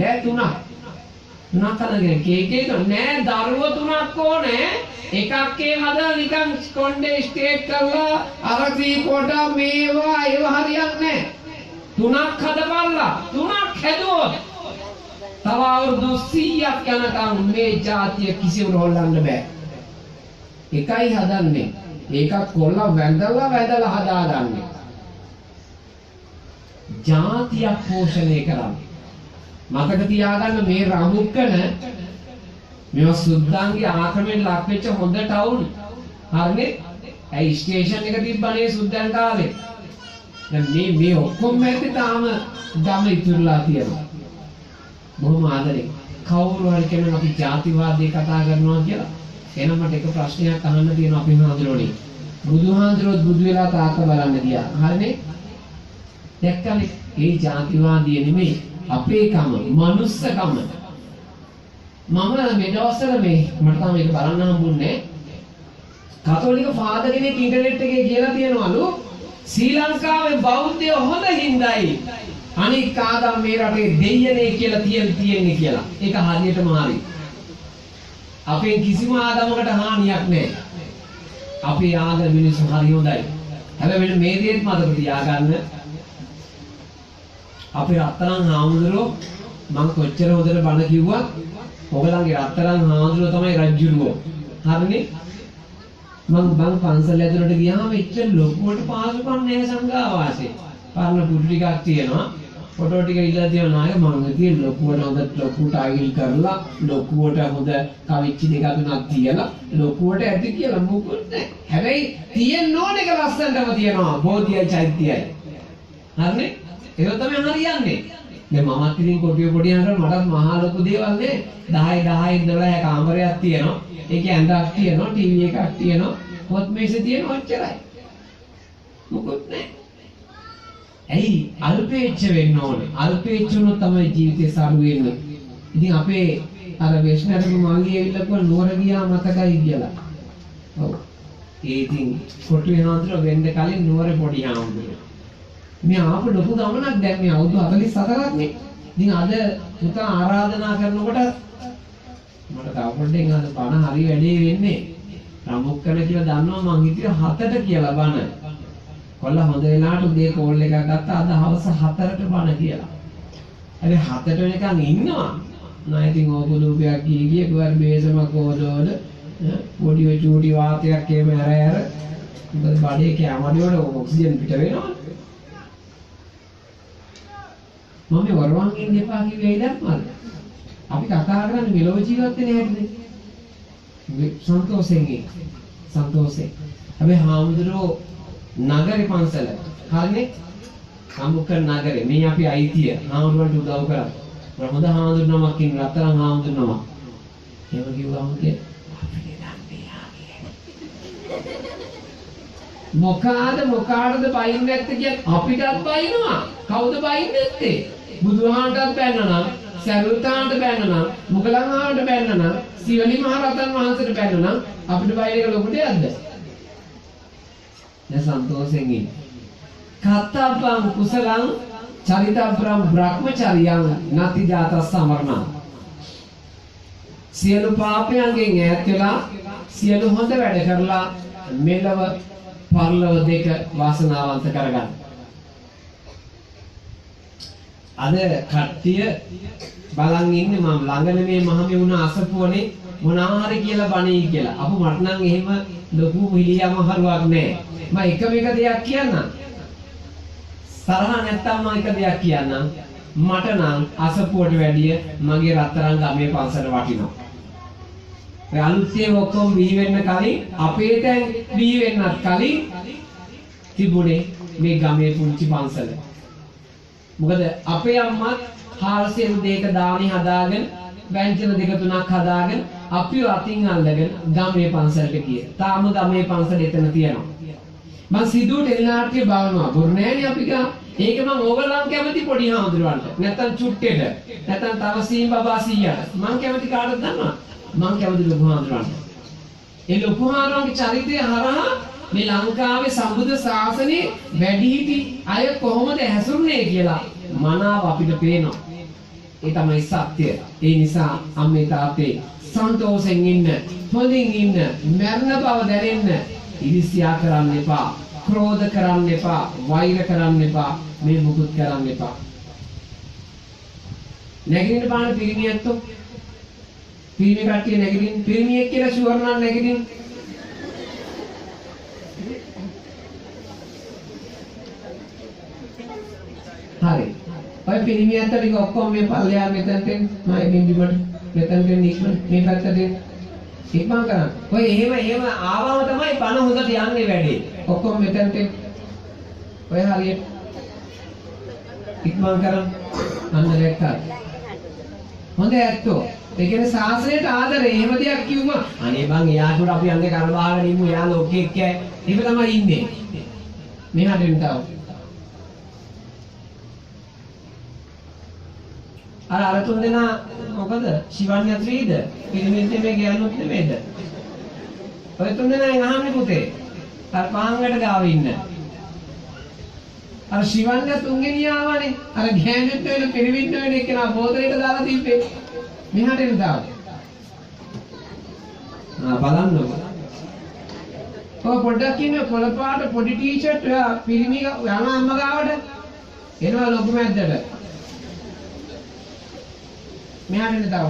3ක් හදගෙන කේකේක නෑ දරුවෝ 3ක් ඕනේ. එකක් ඒ හදලා නිකන් කොණ්ඩේ ස්ටේට් කරලා අරසී කොට මේවා ඒව හරියන්නේ නෑ. 3ක් හදපල්ලා 3ක් හැදුවොත් තව අවුරුදු 100ක් යනකම් මේ ජාතිය කිසිම හොල්ලන්න බෑ. එකයි හදන්නේ. ඒකත් කොල්ලා වැඳලා හදාගන්නේ. ජාතියක් පෝෂණය කරන්නේ. මතක තියාගන්න මේ රාමුක්කන මේවා සුද්දාන්ගේ ආක්‍රමණයට ලක් වෙච්ච හොඳ ටවුන්. හරිනේ? ඇයි ස්ටේෂන් එක තිබ්බනේ සුද්දන් කාලේ. දැන් මේ ඔක්කොම ඇත්තේ තාම ගම ඉතුරුලා තියෙනවා. බොහොම ආදරේ. කවුරු හරි කෙනෙක් අපි ජාතිවාදී කතා කරනවා කියලා එහෙනම් මට එක ප්‍රශ්නයක් අහන්න තියෙනවා අපි හාමුදුරුවනේ. බුදුහාමුදුරුවෝ බුදු වෙලා තාත්තා බලන්න ගියා. හරිනේ? දැක්කනේ ඒ ජාතිවාදී නෙමෙයි අපේකම මනුස්සකම. මම මේ දවස්වල මට තාම මේක බලන්න හම්බුන්නේ කතෝලික ෆාදර් කෙනෙක් ඉන්ටර්නෙට් එකේ කියලා තියනවලු ශ්‍රී ලංකාවේ බෞද්ධයෝ හොඳ හින්දායි අනික් ආගම් මේ රටේ දෙයියනේ කියලා තියෙන්නේ කියලා. ඒක හරියටම හරි. අපේ කිසිම ආගමකට හානියක් නැහැ. අපේ ආගම මිනිස්සු හරි හොඳයි. හැබැයි මේ දේත් මතක තියාගන්න අපේ රත්තරන් හාමුදුරුවෝ මම කොච්චර හොඳට බණ කිව්වත් ඔයගලන්ගේ රත්තරන් හාමුදුරුවෝ තමයි රජුරුවෝ. හරිනේ? මම පන්සල ඇතුළට ගියාම එච්චර ලොකුවට පාසුකම් නැහැ සංඝාවාසේ. පරණ පුඩු ටිකක් තියෙනවා. ෆොටෝ ටික ඉල්ලලා තියෙනවා නායක මම ඉතින් ලොකුවට හොඳ ලොකු ටයිල් කරලා ලොකුවට හොඳ කවිච්චි දෙක තුනක් තියලා ලොකුවට ඇති කියලා මොකුත් නැහැ. හැබැයි තියෙන්න ඕන එක ලස්සනටම තියෙනවා බෝධියයි චෛත්‍යයයි. හරිනේ? ඒක තමයි හරියන්නේ. දැන් මමත් ඉතින් කොටිය පොඩි අහනවා මටත් මහා ලොකු දේවල් නේ 10 12 කාමරයක් තියෙනවා. ඒකේ ඇඳක් තියෙනවා, ටීවී එකක් තියෙනවා, පොත් මේසෙ තියෙනවා ඔච්චරයි. මොකුත් නැහැ. ඇයි අල්පේච්ඡ වෙන්න ඕනේ. අල්පේච්ඡ වුණොත් තමයි ජීවිතේ සරු වෙන්නේ. ඉතින් අපේ අර වේශ්නරක මල්ලි ඇවිල්ලා කො නුවර ගියා මතකයි කියලා. ඔව්. ඒ ඉතින් කොටුවේ හාමුදුරුවෝ වෙන්න කලින් නුවර පොඩි හාමුදුරුවෝ. මේ ආපු ලොකු ගමනක් දැන් මේ අවුරුදු 44ක් නේ. ඉතින් අද පුතා ආරාධනා කරනකොට මට තව පොඩ්ඩෙන් අද බණ හරි වැඩේ වෙන්නේ. රමුක්කන කියලා දන්නවා මං හිතුවේ 7ට කියලා බණ. කොල්ල හොඳ වෙලාවට උදේ කෝල් එකක් ගත්තා අද හවස 4ට බණ කියලා. හරි 7ට වෙනකන් ඉන්නවා. නෑ ඉතින් ඕපුලූපයක් ගියේ ගුවන් බේසම කෝදෝල පොඩි චූටි වාතයක් එහෙම ඇර මොකද බඩේ කැමරේ වල ඔක්සිජන් පිට වෙනවා. මම වරවන් ඉන්න එපා කිව්වේ ඉතින් මම. අපි කතා කරන්නේ මෙලොව ජීවත් වෙන හැටිනේ. සන්තෝෂයෙන්. අපි හාමුදුරුවෝ නගරේ පන්සල. හරිනේ? සම්මුඛ නගරේ. මේ අපි අයිතිය. හාමුදුරුවන්ට උදව් කරා. ප්‍රමුද හාමුදුරුවෝ නමක් ඉන්න රත්තරන් හාමුදුරුවෝ නමක්. එහෙම කිව්වම අපිට දන්නේ මොකාටද බයින් නැත්තේ කියන්නේ අපිටත් බයිනවා. කවුද බයින් නැත්තේ? බුදුහාමටත් බැන්නනම්, සරුවතාන්ට බැන්නනම්, මුගලන්හාමට බැන්නනම්, සිවලි මහ රහතන් වහන්සේට බැන්නනම් අපිට බයින එක ලොකු දෙයක්ද? දැන් සන්තෝෂෙන් ඉන්න. කත්තබ්බං කුසලං චරිතබ්‍රම් බ්‍රහ්මචර්යං නති ජාතස් සමරණං. සියලු පාපයන්ගෙන් ඈත් වෙලා සියලු හොඳ වැඩ කරලා මෙලව පරලොව දෙක වාසනාවන්ත කරගන්න. අද කට්ටිය බලන් ඉන්නේ මම ළඟන මේ මහමෙවුන අසපුවනේ මොනාහරි කියලා බණී කියලා. අපු මට නම් එහෙම ලොකු හිලියම හරුවක් නැහැ. මම එක දෙයක් කියන්නම්. තරහ නැත්තම් මම එක දෙයක් කියන්නම්. මට නම් අසපුවට වැඩිය මගේ රත්තරන් ගමේ පන්සල වටිනවා. ඒ අලුත්ේ ඔක්කොම බිහි වෙන්න කලින් අපේ තැන් බිහි වෙන්නත් කලින් තිබුණේ මේ ගමේ පුංචි පන්සල. මොකද අපේ අම්මත් 400 දෙයක දානි හදාගෙන වැංචන දෙක තුනක් හදාගෙන අපිව අතින් අල්ලගෙන ගමේ පන්සලට ගියේ. තාම ගමේ පන්සල එතන තියෙනවා. මම සිදු ටෙලිනාට්‍ය බලනවා. බොරු නෑනේ අපි ගා. ඒක මම ඕගොල්ලන් කැමති පොඩි හාමුදුරුවන්ට. නැත්තම් චුට්ටෙට. නැත්තම් තව සීම් බබා සීයට. මම කැමති කාටද දන්නවද? මම කැමති ලොකු හාමුදුරුවන්ට. ඒ ලොකු හාමුදුරුවන්ගේ චරිතය හරහා මේ ලංකාවේ සම්බුද්ධ ශාසනයේ වැඩිහිටි අය කොහොමද හැසිරුනේ කියලා මනාව අපිට පේනවා. ඒ තමයි සත්‍ය. ඒ නිසා අම්මේ තාත්තේ සන්තෝෂෙන් ඉන්න, හොඳින් ඉන්න, මරණ බව දැනෙන්න, ඉරිසියා කරන්න එපා, ක්‍රෝධ කරන්න එපා, වෛර කරන්න එපා, මේ මුකුත් කරන්න එපා. නැගිටින්න බාන පිරිමියක්තෝ පිරිමි කට්ටිය නැගිටින්න පිරිමියෙක් කියලා ෂුවර් නම් නැගිටින්න. හරි. ඔය පිරිමියන්ට ටික ඔක්කොම මේ පල්ලෙහා මෙතනට මම බිම්බිමට මෙතනට ඉක්මන මේ පැත්තට ඉක්මන් කරන්න. ඔය එහෙම ආවම තමයි පණ හොඳට යන්නේ වැඩේ. ඔක්කොම මෙතනට ඔය හරියට ඉක්මන් කරන් අන්න ලෙක්කා. හොඳ ඇත්තෝ. ඒ කියන්නේ ශාසනයට ආදරේ. එහෙම දෙයක් කිව්වම අනේ බං එයාට අපි යන්නේ කන බහගෙන ඉමු. එයා ලෝකෙක් කෑ. එහෙම තමයි ඉන්නේ. මෙහාට එන්න තාව. අර තුන් දෙනා මොකද? ශිවන්‍ය ත්‍රීද? පිරිමින් දෙමේ ගෑනුත් නෙමෙයිද? ඔය තුන් දෙනාෙන් අහන්නේ පුතේ. අර පහංගට ගාව ඉන්න. අර ශිවන්‍ය තුන්වෙනි ආවනේ. අර ගෑනුත් වෙන පිරිමින් වෙන එකනා බෝතලෙට දාලා දීපේ. මෙහාට එන්න තාව. බලන්නකො. ඔය පොඩ්ඩක් ඉන්න කොළපාට පොඩි ටී-ෂර්ට් ඔයා පිරිමි යන අම්මා ගාවට එනවා ලොකු මැද්දට. මෙහාට එන්න තාව.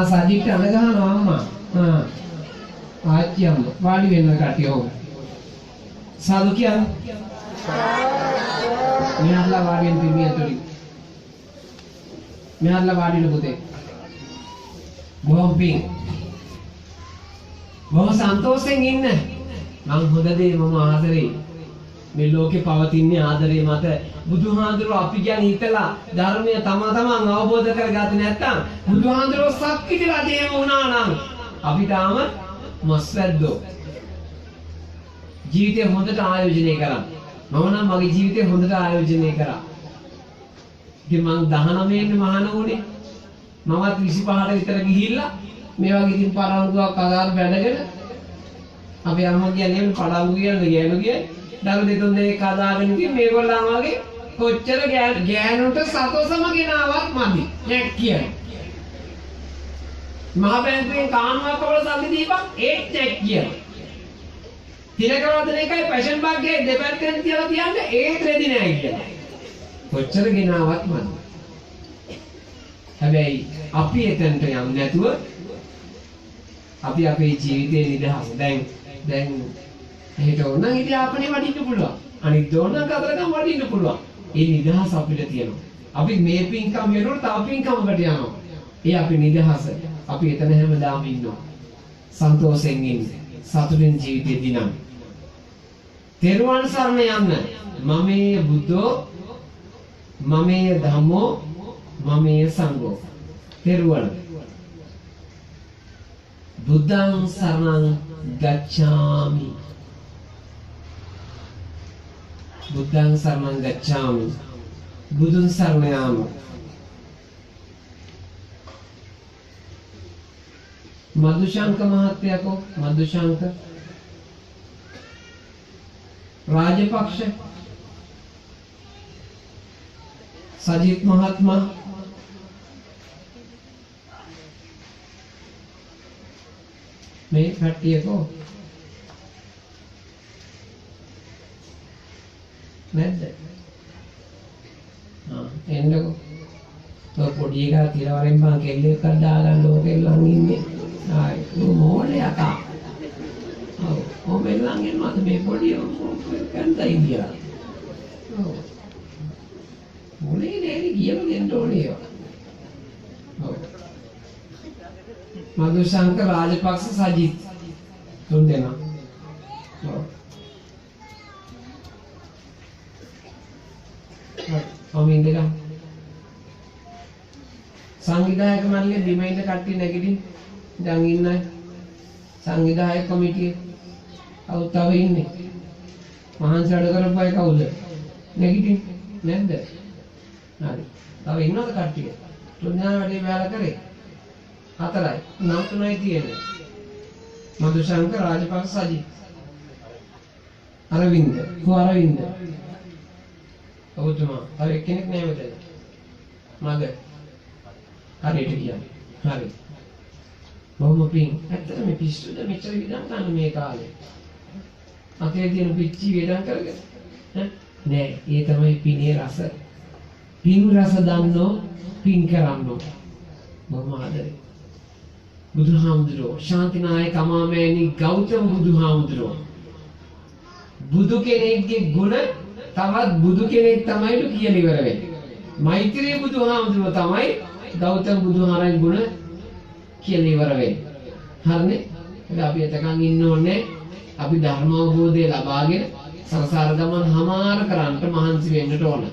සජිත් අඳ ගහනවා අම්මා. ආච්චි අම්මා වාඩි වෙන්න කට්ටිය ඕක. සාදු කියන්නේ. මෙහාටලා වාඩි වෙන්න පිරිමියන්ටරි. මෙහාටලා වාඩි වෙන්න පුතේ. බොහොම පිං. බොහොම සන්තෝෂෙන් ඉන්න. මං හොඳ දේ මම ආදරේ. මේ ලෝකේ පවතින්නේ ආදරේ මත. බුදුහාඳුරෝ අපි ගැන හිතලා ධර්මය තමන් අවබෝධ කරගත්තේ නැත්නම් බුදුහාඳුරෝ සක්විති රජේම වුණා නම් අපි තාම මස්වැද්දෝ. ජීවිතය හොඳට ආයෝජනය කරා. මම නම් මගේ ජීවිතය හොඳට ආයෝජනය කරා. ඉතින් මං 19 වෙනි මහාන වුණේ. මමත් 25ට විතර ගිහිල්ලා මේ වගේ ඉතින් පරංගුවක් අදාළ වැඩගෙන අපි අම්මා කියන්නේ පරංගු කියන්නේ ගෑනු කිය. දරු දෙතුන් දෙනෙක් අදාගෙන ඉතින් මේගොල්ලන් වගේ කොච්චර ගෑනුන්ට සතොසම ගෙනාවක් මදි. නැක් කියන්නේ. මහ බැංකුවෙන් කානුවක් වල සල්ලි දීපන් ඒත් නැක් කියනවා. තිලකවදන එකයි පැෂන් බග්ගේ දෙපැත්තෙන් තියලා තියන්නේ ඒත් රෙදි නෑ කියලා. කොච්චර ගෙනාවක් මදි. හැබැයි අපි එතනට යන්නේ නැතුව අපි අපේ ජීවිතේ නිදහස දැන් හිත ඕන නම් ඉතින් අපනේ වඩින්න පුළුවන්. අනිත් දෝන නම් කතරගම වඩින්න පුළුවන්. ඒ නිදහස අපිට තියෙනවා. අපි මේ පින්කම් වෙනකොට තව පින්කමකට යනවා. ඒ අපි නිදහස. අපි එතන හැමදාම ඉන්නවා. සන්තෝෂෙන් ඉන්නේ. සතුටින් ජීවිතේ දිනන. තෙරුවන් සරණ යන්න. මමේ බුද්ධෝ මමේ ධම්මෝ මමේ සංඝෝ. තෙරුවන් බුද්ධං සරණං ගච්ඡාමි. බුද්ධං සරණං ගච්ඡාමි. බුදුන් සරණ යාම. මදුශංක මහත්තයාකෝ මදුශංක රාජපක්ෂ සජිත් මහත්මයා මේ කට්ටියකෝ නැද්ද? එන්නකෝ. තෝ පොඩි එකා තිරවරෙන් බං කෙල්ලෙක් දාගන්න ඕකෙල්ලන් ඉන්නේ. ආයි මොෝලේ අකා. ඔව් මෙල්ලන් එන්නවද මේ පොඩි කන්දයි කියලා. ඔව්. මොලේ නේද කියලා දෙන්න ඕනේ ඒවා. ඔව්. මදුශංක රාජපක්ෂ සජිත් තුන් දෙනා. ඔව්. අමින්දක සංවිධායක මණ්ඩලයේ බිම ඉන්න කට්ටිය නැගිටින් දැන් ඉන්නයි සංවිධායක කමිටියේ කවුද තව ඉන්නේ මහන්සි අඩ කරපු අය කවුද නැගිටින් නැද්ද හරි තව ඉන්නවද කට්ටිය තුන්දෙනා වැඩේ බැලලා කරේ හතරයි නම් තුනයි තියෙන්නේ මදුශංක රාජපක්ෂ සජිත් අරවින්ද ඔබතුමා තව එක්කෙනෙක් නෑ මෙතන මග හරියට කියන්නේ හරි බොහොම පිං ඇත්තට මේ පිස්සුද මෙච්චර විදන් ගන්න මේ කාලේ අතේ තියෙන පිච්චි වේදන් කරගෙන නෑ ඒ තමයි පිනේ රස පින් රස දන්නෝ පින් කරන්නෝ බොහොම ආදරේ බුදුහාමුදුරෝ ශාන්තිනායක අමාමෑණි ගෞතම බුදුහාමුදුරෝ බුදු කෙනෙක්ගේ ගුණ තවත් බුදු කෙනෙක් තමයිලු කියලා ඉවර වෙන්නේ. මෛත්‍රී බුදුහාමුදුරුවෝ තමයි ගෞතම බුදුහාරයන් ගුණ කියලා ඉවර වෙන්නේ. හරිනේ? ඒක අපි එතකන් ඉන්න ඕනේ. අපි ධර්ම අවබෝධය ලබාගෙන සංසාර ගමන හමාර කරන්නට මහන්සි වෙන්නට ඕන.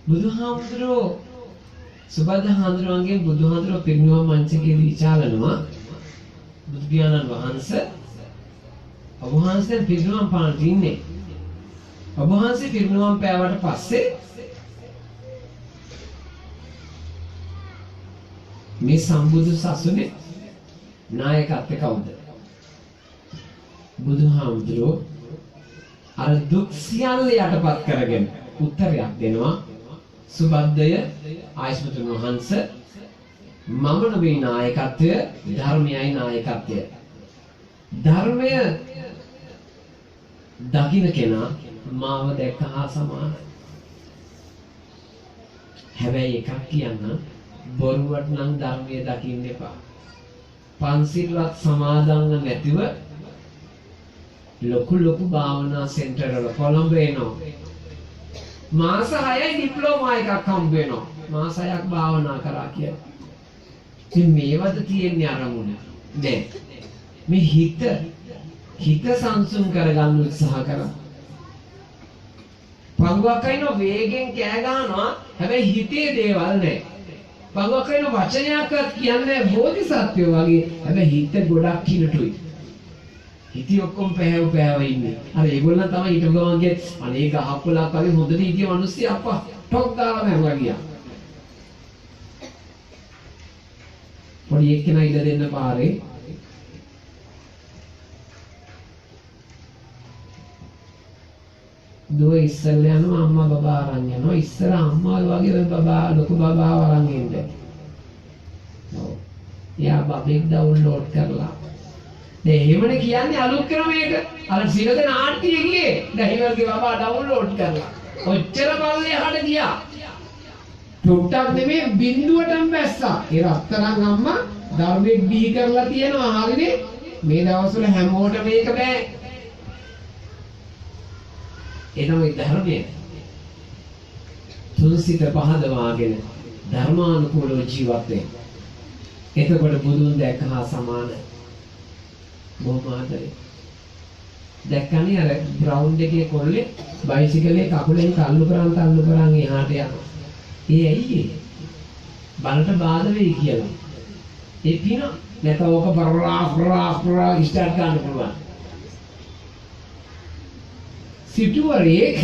බුදුහාමුදුරුවෝ සුබදා හාමුදුරුවන්ගේ බුදුහාමුදුරුවෝ පිරිනිවන් මංචකයේදී විචාලනවා බුදු පියාණන් වහන්සේ ඔබ වහන්සේ පිරිනිවන් පානට ඉන්නේ. ඔබ වහන්සේ පිරිනිවන් පෑවට පස්සේ මේ සම්බුදු සසුනේ නායකත්වය කවුද? බුදුහාමුදුරුවෝ අර දුක් සියල්ල යටපත් කරගෙන උත්තරයක් දෙනවා. සුබද්දය ආයස්මතුන් වහන්සේ මම නෙවෙයි නායකත්වය ධර්මයයි නායකත්වය. ධර්මය දකින්න කෙනා මාව දැක්ක හා සමානයි. හැබැයි එකක් කියන්න බොරුවට නම් ධර්මයේ දකින්න එපා. පන්සිල්වත් සමාදන්ව නැතිව ලොකු භාවනා සෙන්ටර් වල කොළඹ එනවා. මාස 6යි ඩිප්ලෝමා එකක් හම්බ වෙනවා. මාස 6ක් භාවනා කරා කියලා. ඉතින් මේවද තියෙන්නේ අරමුණ. නෑ. මේ හිත සංසුන් කරගන්න උත්සාහ කරා. පංගුවක් අයින වේගෙන් කෑ ගන්නවා. හැබැයි හිතේ දේවල් නෑ. පංගුවක් අයින වචනයක්වත් කියන්නේ බෝධිසත්වයෝ වගේ. හැබැයි හිත ගොඩක් කිලුටුයි. ඉතින් ඔක්කොම පැහැව ඉන්නේ. අර ඒගොල්ලන් තමයි ඊට ගමන්ගේ අනේ ගහකොලක් වගේ හොඳට හිටිය මිනිස්සු අප්පා ටොක් දාලා මැරුවා ගියා. පොඩි එක්කෙනා ඉඳ දෙන්න පාරේ දුව ඉස්සෙල්ලා යනවා අම්මා බබා අරන් යනවා. ඉස්සර අම්මා වගේ බබා ලොකු බබා අරන් ඉන්නේ. ඔව්. යා බබෙක් ඩවුන්ලෝඩ් කරලා. දැන් එහෙමනේ කියන්නේ අලුත් ක්‍රමයක. අර සිරද නාට්‍ය ගියේ. ඩයිවර්ගේ බබා ඩවුන්ලෝඩ් කරලා. ඔච්චර පල්ලේ හඩ ගියා. ටොට්ටක් නෙමෙයි බිඳුවටම බැස්සා. ඒ රත්තරන් අම්මා දරුවෙක් බිහි කරලා තියෙනවා. හරිනේ. මේ දවස්වල හැමෝටම මේක බෑ. එනොයි ධර්මයේ තුන්සිත පහදවාගෙන ධර්මානුකූලව ජීවත් වෙන්න. එතකොට බුදුන් දැක්ක හා සමාන බොහොම ආදරේ. දැක්කනේ අර ග්‍රවුන්ඩ් එකේ කොල්ලේ බයිසිකලේ කකුලෙන් තල්ලු කරන් එහාට යනවා. ඒ ඇයි ඒ? බලට බාධා වෙයි කියලා. ඒ පින නැත්නම් ඕක බරා ස්ටාර්ට් ගන්න පුළුවන්. සිටුවරේ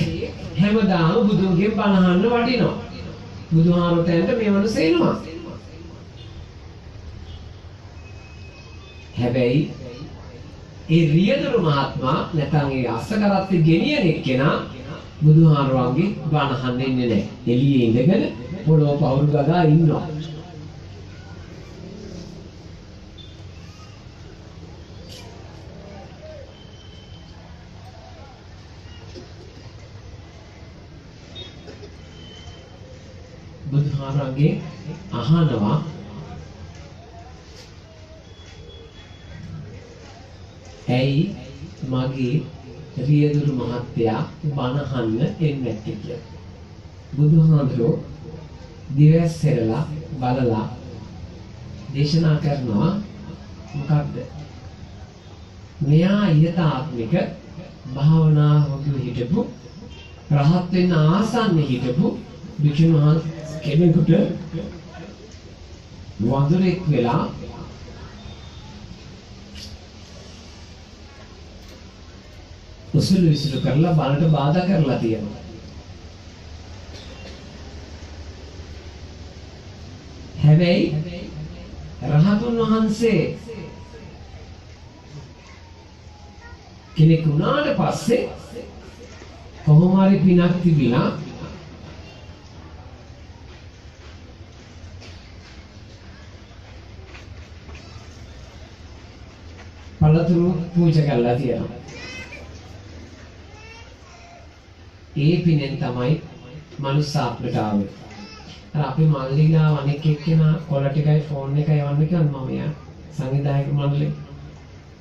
හැමදාම බුදුන්ගේ බණ අහන්න වටිනවා. බුදුහාරතෙන්ට මේ මනුස්ස එනවා. හැබැයි ඒ රියදුරු මහත්මයා නැත්නම් ඒ අස්සකරත්තේ ගෙනියන එක්කෙනා බුදුහාරවන්ගේ බණ අහන්න ඉන්නේ නැහැ. එළියේ ඉඳගෙන පොළොව පවුරු ගගා ඉන්නවා. බුදුහාරගේ අහනවා ඇයි මගේ රියදුරු මහත්තයා බණ අහන්න එන්නේ නැත්තේ කියලා. බුදුහාමුදුරෝ දිවැස්සෙරලා බලලා දේශනා කරනවා මොකක්ද? මෙයා ඊට ආත්මික භාවනා හොදු හිටපු රහත් වෙන්න ආසන්න හිටපු වික්ෂුන් වහන්සේ කෙනෙකුට වඳුරෙක් වෙලා උසුළු විසුළු කරලා බලට බාධා කරලා තියෙනවා. හැබැයි රහතුන් වහන්සේ කෙනෙක් වුණාට පස්සේ කොහොම හරි පිනක් තිබිලා පළතුරු පූජා කරලා තියෙනවා. ඒ පිනෙන් තමයි මනුස්සාත්මට ආවේ. අර අපි මල්ලිලා අනෙක් එක්කෙනා කොළ ටිකයි ෆෝන් එකයි යවන්න කියනවා මම යා සංවිධායක මණ්ඩලේ.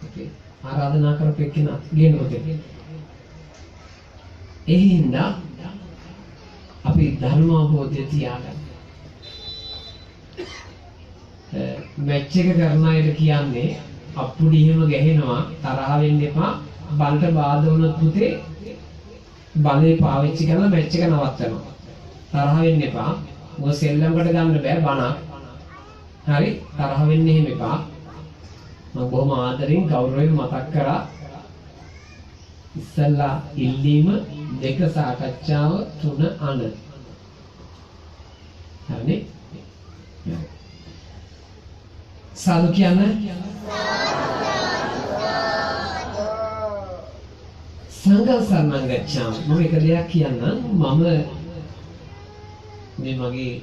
අපි ආරාධනා කරපු එක්කෙනා ගේනකොට. ඒ හින්දා අපි ධර්ම අවබෝධය තියාගන්න. මැච් එක කරන අයට කියන්නේ අප්පුඩි එහෙම ගැහෙනවා තරහ වෙන්න එපා. බලට බාධා වුණොත් පුතේ බලේ පාවිච්චි කරලා මැච් එක නවත්තනවා. තරහ වෙන්න එපා. මොකද සෙල්ලම්කට ගන්න බෑ බණක්. හරි තරහ වෙන්න එහෙම එපා. මම බොහොම ආදරෙන් ගෞරවයෙන් මතක් කරා. ඉස්සල්ලා ඉල්ලීම 2 සාකච්ඡාව 3 අන. හරිනේ? සාදු කියන්නේ සංඝ සරණං ගච්ඡාමි. මම එක දෙයක් කියන්නම්. මම මේ මගේ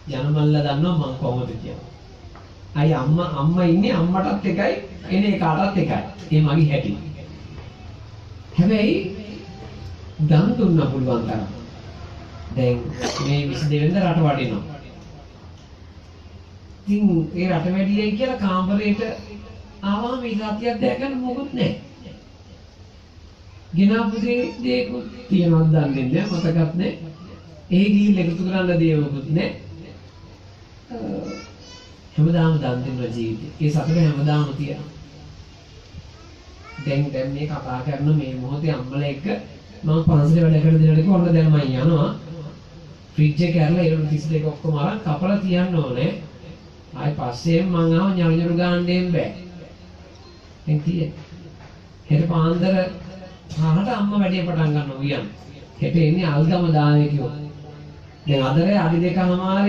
ජනමල්ලා දන්නවා මම කොහොමද කියලා. අයි අම්මා ඉන්නේ අම්මටත් එකයි එනේ කාටත් එකයි. ඒ මගේ හැටි. හැබැයි දන් දුන්න පුළුවන් තරම්. දැන් මේ 22 වෙනිදා රට වඩිනවා. ඉතින් ඒ රට වැඩියයි කියලා කාමරේට ආවම මේ සතියක් දැකන්න මොකුත් නැහැ. ගෙනාපු දේකුත් තියනවත් දන්නේ නැහැ මතකත් නැහැ. ඒ ගිහින් එකතු කරන්න දේවකුත් නැහැ. හැමදාම දන් දෙන ජීවිතේ. ඒ සතුට හැමදාම තියෙනවා. දැන් මේ කතා කරන මේ මොහොතේ අම්මලා එක්ක මම පන්සලේ වැඩ කරන දිනවලදී කොහොමද දැන් මම යනවා. ෆ්‍රිජ් එක ඇරලා ඒවල 32 ඔක්කොම අරන් කපලා තියන්න ඕනේ. ආයි පස්සේ මං ආව ඥානජරු ගන්න දෙන්න බෑ. දැන් තියෙන්නේ. හෙට පාන්දර 5ට අම්මා වැඩේ පටන් ගන්නවා උයන්. හෙට එන්නේ අල්ගම දායකයෝ. දැන් අදරේ අඩි 2මාර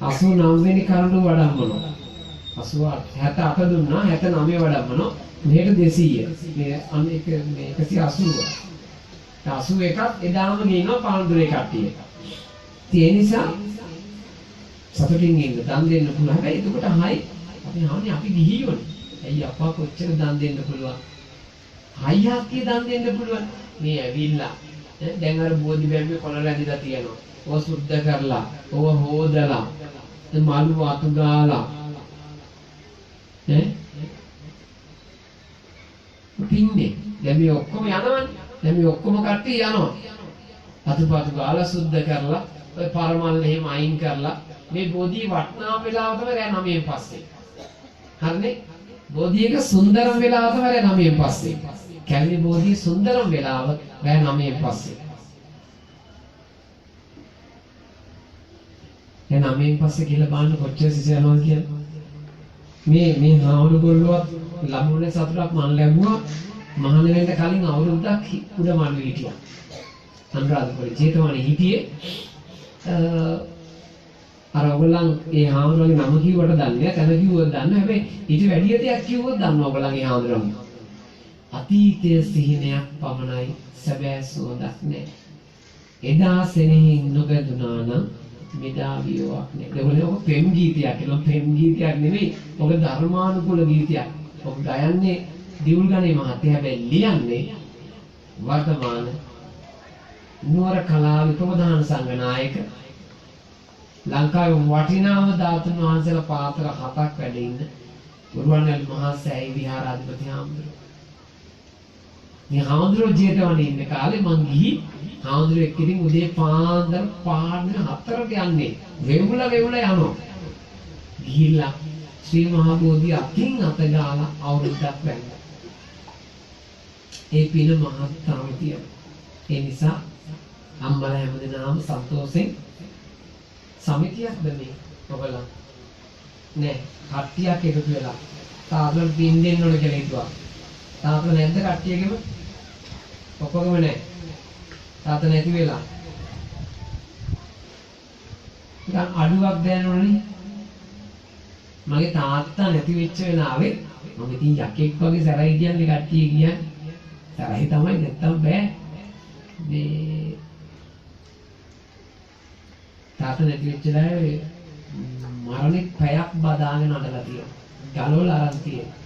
189 වෙනි කරඬු වඩම්මනවා. 68 දුන්නා 69 වඩම්මනවා. මෙහෙට 200. මේ 180. 81ක් එදාම ගේනවා පාන්දුරේ කට්ටිය. ඒ නිසා සතුටින් ඉන්න දන් දෙන්න පුළුවන්. හැබැයි එතකොට හයි අපි ගිහියෝනේ. ඇයි අප්පා කොච්චර දන් දෙන්න පුළුවන්? හයියක් කිය දන් දෙන්න පුළුවන්. මේ ඇවිල්ලා දැන් අර බෝධි බැම්මේ කොළ රැඳිලා තියෙනවා. ඕව සුද්ධ කරලා, ඕව හොදලා, මලු අතු ගාලා පින්නේ. දැන් මේ ඔක්කොම යනවනේ. දැන් මේ ඔක්කොම කට්ටිය යනවා. අතුපතු ගාලා සුද්ධ කරලා, ඔය පරමල් එහෙම අයින් කරලා මේ බෝධිය වටනාම වෙලාව තමයි රෑ 9න් පස්සේ. හරිනේ? බෝධියක සුන්දරම වෙලාව තමයි රෑ 9න් පස්සේ. කැලණි බෝධිය සුන්දරම වෙලාව රෑ 9න් පස්සේ. දැන් 9න් පස්සේ කියලා බලන්න කොච්චර සිසිලනවා කියන්නේ. මේ හාමුදුරුවෝත් ලැබුණේ සතුටක් මම ලැබුවා. මහාන වෙන්න කලින් අවුරුද්දක් උඩමාළු හිටියා. අනුරාධපුර ජේතවනේ හිටියේ. අර ඔයගොල්ලන් ඒ හාමුදුරුවන්ගේ නම කිව්වට දන්නේ නැහැ. තන කිව්වොත් දන්නවා. හැබැයි ඊට වැඩි දෙයක් කිව්වොත් දන්නවා ඔයගොල්ලන්ගේ හාමුදුරුවන්ගේ. අතීතයේ සිහිනයක් පමණයි, සැබෑ සුවඳක් නැහැ. එදා සෙනෙහින් නොබැඳුනා නම් මෙදා වියෝවක් නැහැ. ඒගොල්ලෝ ඔක පෙම් ගීතයක් කියලා. පෙම් ගීතයක් නෙවෙයි. ඔක ධර්මානුකූල ගීතයක්. ඔක ගයන්නේ දියුල්ගනේ මහත්තයා. හැබැයි ලියන්නේ වර්තමාන නුවර කලාවේ ප්‍රධාන සංඝනායක ලංකාවේ වටිනාම ධාතුන් වහන්සේලා පාත්‍ර 7ක් වැඩ ඉන්න ගුරුවන්වැලි මහා සෑය විහාරාධිපති හාමුදුරුවෝ. මේ හාමුදුරුවෝ ජේතවනේ ඉන්න කාලේ මං ගිහි හාමුදුරුවෝ එක්ක ඉතින් උදේ පාන්දර පාන්දර 4ට යන්නේ. වෙවුල යනවා. ගිහිල්ලා ශ්‍රී මහා බෝධිය අතින් අත ගාලා අවුරුද්දක් වැන්දා. ඒ පින මහත්තාම තියෙනවා. ඒ නිසා අම්මලා හැමදෙනාම සන්තෝෂෙන් සමිතියක්ද මේ ඔබලා නෑ කට්ටියක් එකතු වෙලා තාත්තට පින් දෙන්න ඕන කියලා හිතුවා. තාත්තා නැද්ද කට්ටියගෙම? ඔක්කොගම නෑ. තාත්තා නැති වෙලා. දැන් අඩුවක් දැනනෝනේ. මගේ තාත්තා නැති වෙච්ච වෙලාවේ මම ඉතින් යකෙක් වගේ සැරයි කියන්නේ කට්ටිය කියන්නේ. සැරයි තමයි නැත්තම් බෑ. මේ තාත්තා නැති වෙච්ච දායේ මරණෙක් පැයක් බදාගෙන අඬලා තියෙනවා. ගලවලා අරන් තියෙනවා.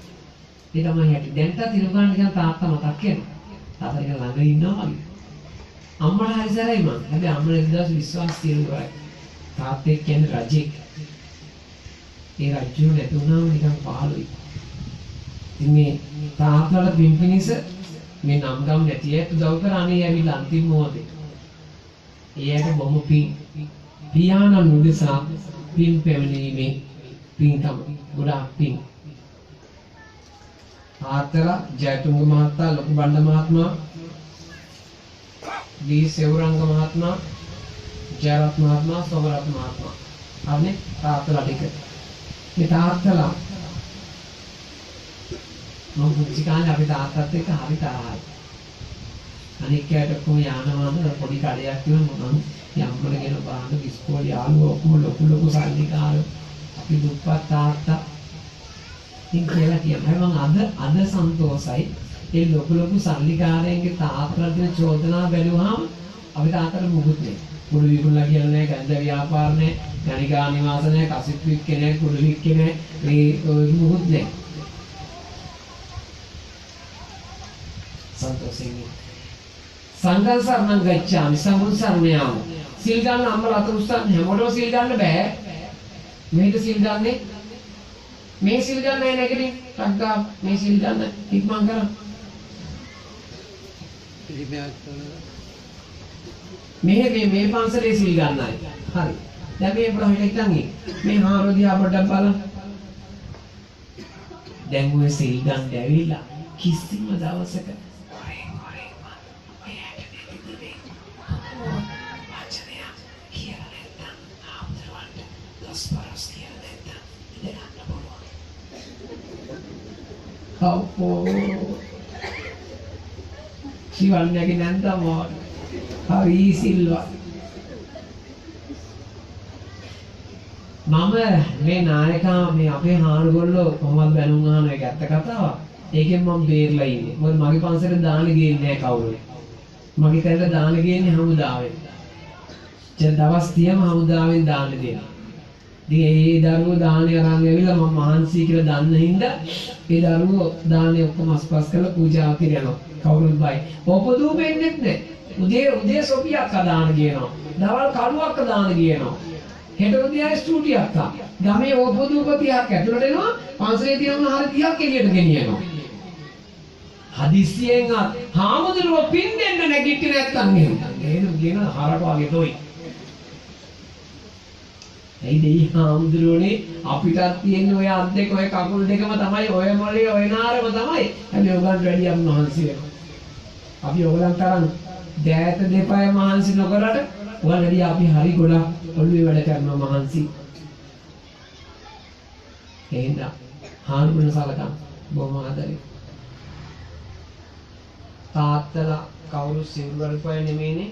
ඒ තමයි හැටි. දැන්ට තිරුකාණන් කියන තාත්තා මතක් වෙනවා. තාත්තා නිකන් ළඟ ඉන්නවා වගේ. අම්මලා හරි සැරයි මං. හැබැයි අම්මලා එක්දවස් විශ්වාස තියෙනවා. තාත්තේ කියන්නේ රජෙක්. ඒ රජු නැති වුණාම නිකන් පහළුයි. ඉතින් මේ තාත්තලා පින්පිනිස මේ නම් ගම් නැති ඇත්ත උදව් කරානේ ඇවිල්ලා අන්තිම මොහොතේ. එයාට බොහොම පියාණන් උදෙසා පින් පැමිණීමේ පින්කම ගොඩාක් පින්. තාත්තලා ජයතුංග මහතා, ලොකු බණ්ඩ මහත්මයා, දී සෙවරංග මහත්මයා, ජයරත් මහත්මයා, සෝමරත් මහත්මයා. අනේ තාත්තලා ටික. මේ තාත්තලා මම පුංචි කාලේ අපි තාත්තත් එක්ක හරි තරහයි. අනික් කයට කොහොම යානවාද පොඩි කඩයක් තියෙනවා මම යම්මලගෙන බාන ඉස්කෝලේ යාළුවෝ ඔක්කොම ලොකු සල්ලිකාරයෝ. අපි දුප්පත් තාත්තා ඉතින් කියලා කියනවා. මම අද සන්තෝසයි. ඒ ලොකු සල්ලිකාරයන්ගේ තාත්තලා දෙන චෝදනා බැලුවාම අපි තාත්තට මුකුත් නෑ. කුඩු විකුණලා කියලා නෑ, ගන්ධ ව්‍යාපාර නෑ, ගණිකා නිවාස නෑ, කසිප් වික්කේ නෑ, කුඩු වික්කේ නෑ. මේ මුකුත් නෑ. සන්තෝෂයෙන් සංඝං සරණං ගච්ඡාමි, සම්බුදු සරණ යාමි. සිල් ගන්න අම්මලා අත උස්සන්න හැමෝටම සිල් ගන්න බෑ. මේක සිල් ගන්නේ මේ සිල් ගන්න නෑ නැගිටින් ටක්ගා මේ සිල් ගන්න ඉක්මන් කරා. මේ පන්සලේ සිල් ගන්නයි. හරි. දැන් මේ ප්‍රශ්නේ ඉතින් මේ හාමුදුරුවෝ අපට බලන්න. දැන් ඔය සිල් ගන්න ඇවිල්ලා කිසිම දවසක අපෝ සිවන්නේගේ නැන්දම හරි සිල්වා මම මේ නායකා මේ අපේ හාමුදුරුවෝ කොහොමද බැලුම් අහන එක ඇත්ත කතාවක්. ඒකෙන් මම බේරලා ඉන්නේ. මොකද මගේ පන්සලේ දාන ගේන්නේ නැහැ කවුරුත්. මගේ තැනට දාන ගේන්නේ හමුදාවෙන්. දවස් 30ම හමුදාවෙන් දාන දෙනවා. ඉතින් ඒ දරුවෝ දානේ අරන් ඇවිල්ලා මම මහන්සි කියලා දන්න හින්දා ඒ දරුවෝ දානේ ඔක්කොම අස්පස් කරලා පූජා කරනවා. කවුරුත් බයි. පොපොදු වෙන්නේ නැහැ. උදේ සොපියක් දාන ගේනවා. දවල් කඩුවක් දාන ගේනවා. හෙට උදේ ස්ටුඩියෝ අක්කා. ගමේ ඕපොදුපතියක් ඇතුළට එනවා. පන්සලේ තියෙන හරිය 30ක් එළියට ගෙනියනවා. හදිස්සියෙන් හාමුදුරුවෝ පින් දෙන්න නැගිටින්නේ නැත්තම් එහෙම. එහෙනම් කියන හරක වගේ තොයි. ඒ දෙයි හාමුදුරුවනේ අපිටත් තියෙන ඔය අත් දෙක ඔය කකුල් දෙකම තමයි ඔය මොලේ ඔය නාරම තමයි. හැබැයි ඔයගන් වැඩි අපි මහන්සි වෙනවා. අපි ඔයගලන් තරම් දෑත දෙපය මහන්සි නොකරට ඔයාලදී අපි හරි ගොඩක් ඔළුවේ වැඩ කරනවා මහන්සි. එහෙනම් හාමුදුරුවෝ සලකන් බොහොම ආදරේ. තාත්තලා කවුරු සිවුරුවල්පය නෙමෙයිනේ.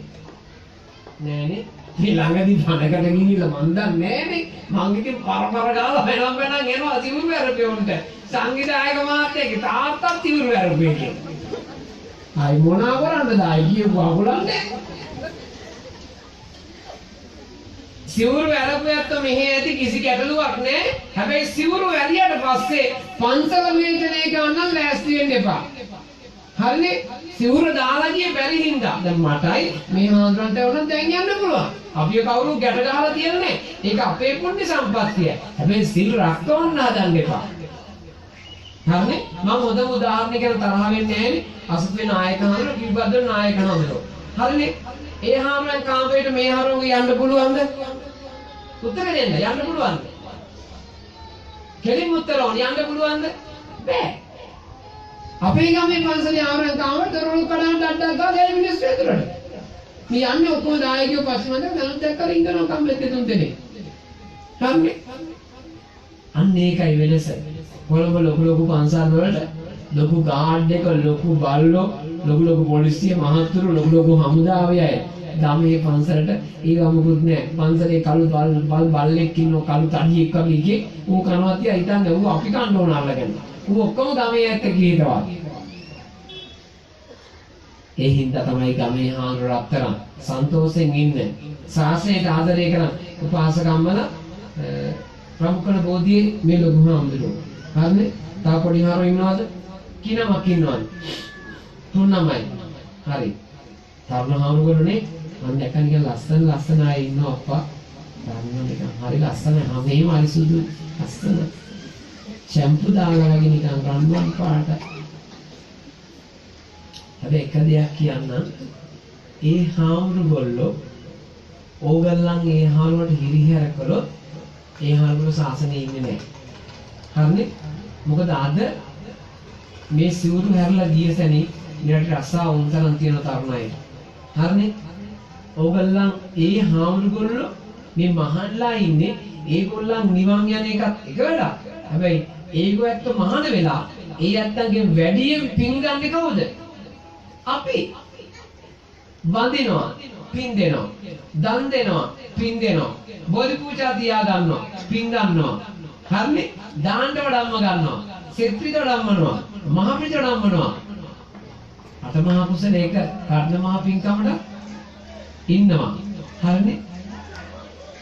නෑනේ. මේ ළඟදී පණකට ගිහිල්ලා මන් දන්නේ නෑනේ. මං ඉතින් පරපර ගාලා වෙනම එනවා සිවුරු වැරපෙවුන්ට. සංගීතයක මාත්‍යගේ තාත්තා සිවුරු වැරපෙන්නේ කියලා. ආයි මොනවා කරන්නද ආයි කියපු අගලන්නේ. සිවුරු වැරපුවත් මෙහෙ ඇති කිසි ගැටලුවක් නෑ. හැබැයි සිවුරු වැලියට පස්සේ පන්සල වේදනය ගන්න ලෑස්ති වෙන්න එපා. හරිනේ සිවුර දාලා ගියේ බැරි හින්දා දැන් මටයි මේ හාමුදුරන්ට වුණත් දැන් යන්න පුළුවන්. අපි කවුරු ගැට ගහලා තියන්නේ. ඒක අපේ පුණ්‍ය සම්පත්තිය. හැබැයි සිල් රැකවන්න හදන්න එපා. හරිනේ මම හොඳම උදාහරණයක් ගැන තරහ වෙන්නේ නැහැනේ. අසුපේ නායක හාමුදුරුවෝ කිව්වද නායක හාමුදුරුවෝ. හරිනේ ඒ හාමුදුරන් කාමරේට මේ හාමුදුරුවෝ යන්න පුළුවන්ද? උත්තර දෙන්න යන්න පුළුවන්ද? කෙලින් උත්තර ඕන යන්න පුළුවන්ද? බෑ. අපේ ගමේ පන්සලේ ආවරණ කාමර දරුණු කඩන් ඩඩක් ගාලා ඒ මිනිස්සු ඇතුළට. මේ යන්නේ ඔක්කොම දායකයෝ පස්සේ මන්ද දැනුත් දැක්කලා ඉඳනවා කම්මැලි දෙතුන් දෙනේ. හරිනේ. අන්න ඒකයි වෙනස. කොළඹ ලොකු පන්සල් වලට ලොකු ගාඩ් එක ලොකු බල්ලෝ ලොකු පොලිසිය මහත්තුරු ලොකු හමුදාවේ අය ගමේ පන්සලට ඒව මොකුත් නැහැ. පන්සලේ කළු බල්ලෙක් ඉන්නෝ කළු තඩියෙක් වගේ එකේ ඌ කනවා තියා හිතන්නේ ඌ අපි කන්න ඕන අල්ලගෙන. ඌ ඔක්කොම ගමේ ඇත්ත කීනවා. ඒ හින්දා තමයි ගමේ හාමුදුරුවෝ අත්තරන් සන්තෝෂෙන් ඉන්නේ. ශාසනයට ආදරය කරන උපාසකම්මල ප්‍රමුඛන බෝධියේ මේ ලොකු හාමුදුරුවෝ. හරිනේ? තා පොඩි හාරෝ ඉන්නවද? කිනමක් ඉන්නවද? තුනමයි. හරි. තරුණ හාමුදුරුවනේ මම දැක්ක නිකන් ලස්සන අය ඉන්නවා අප්පා. තරුණ නිකන් හරි ලස්සනයි. හැමේම හරි සුදු ලස්සන. ෂැම්පු දාලා වගේ නිකන් රන්වන් පාට. හැබැයි එක දෙයක් කියන්න ඒ හාමුදුරුවෝ ඕගල්ලන් ඒ හාමුදුරුවන්ට හිරිහැර කළොත් ඒ හාමුදුරුවෝ ශාසනයේ ඉන්නේ නැහැ. හරිනේ? මොකද අද මේ සිවුරු හැරලා ගිය සැනේ ඊට රසා උන්තරන් තියෙන තරුණයි. හරිනේ? ඕගල්ලන් ඒ හාමුදුරුවෝ මේ මහල්ලා ඉන්නේ ඒගොල්ලන් නිවන් යන එකත් එක වැඩක්. හැබැයි ඒගොල්ලෝ ඇත්ත මහාන වෙලා ඒ ඇත්තන්ගෙන් වැඩියෙන් පින් ගන්නේ කවුද? අපි වඳිනවා පින් දෙනවා දන් දෙනවා පින් දෙනවා බෝධි පූජා තියා ගන්නවා පින් ගන්නවා හරිනේ දානට වඩම්ම ගන්නවා සෙත්‍රිට වඩම්මනවා මහ පිට වඩම්මනවා අටමහා කුසලයක කර්ණ මහ පින්කමට ඉන්නවා හරිනේ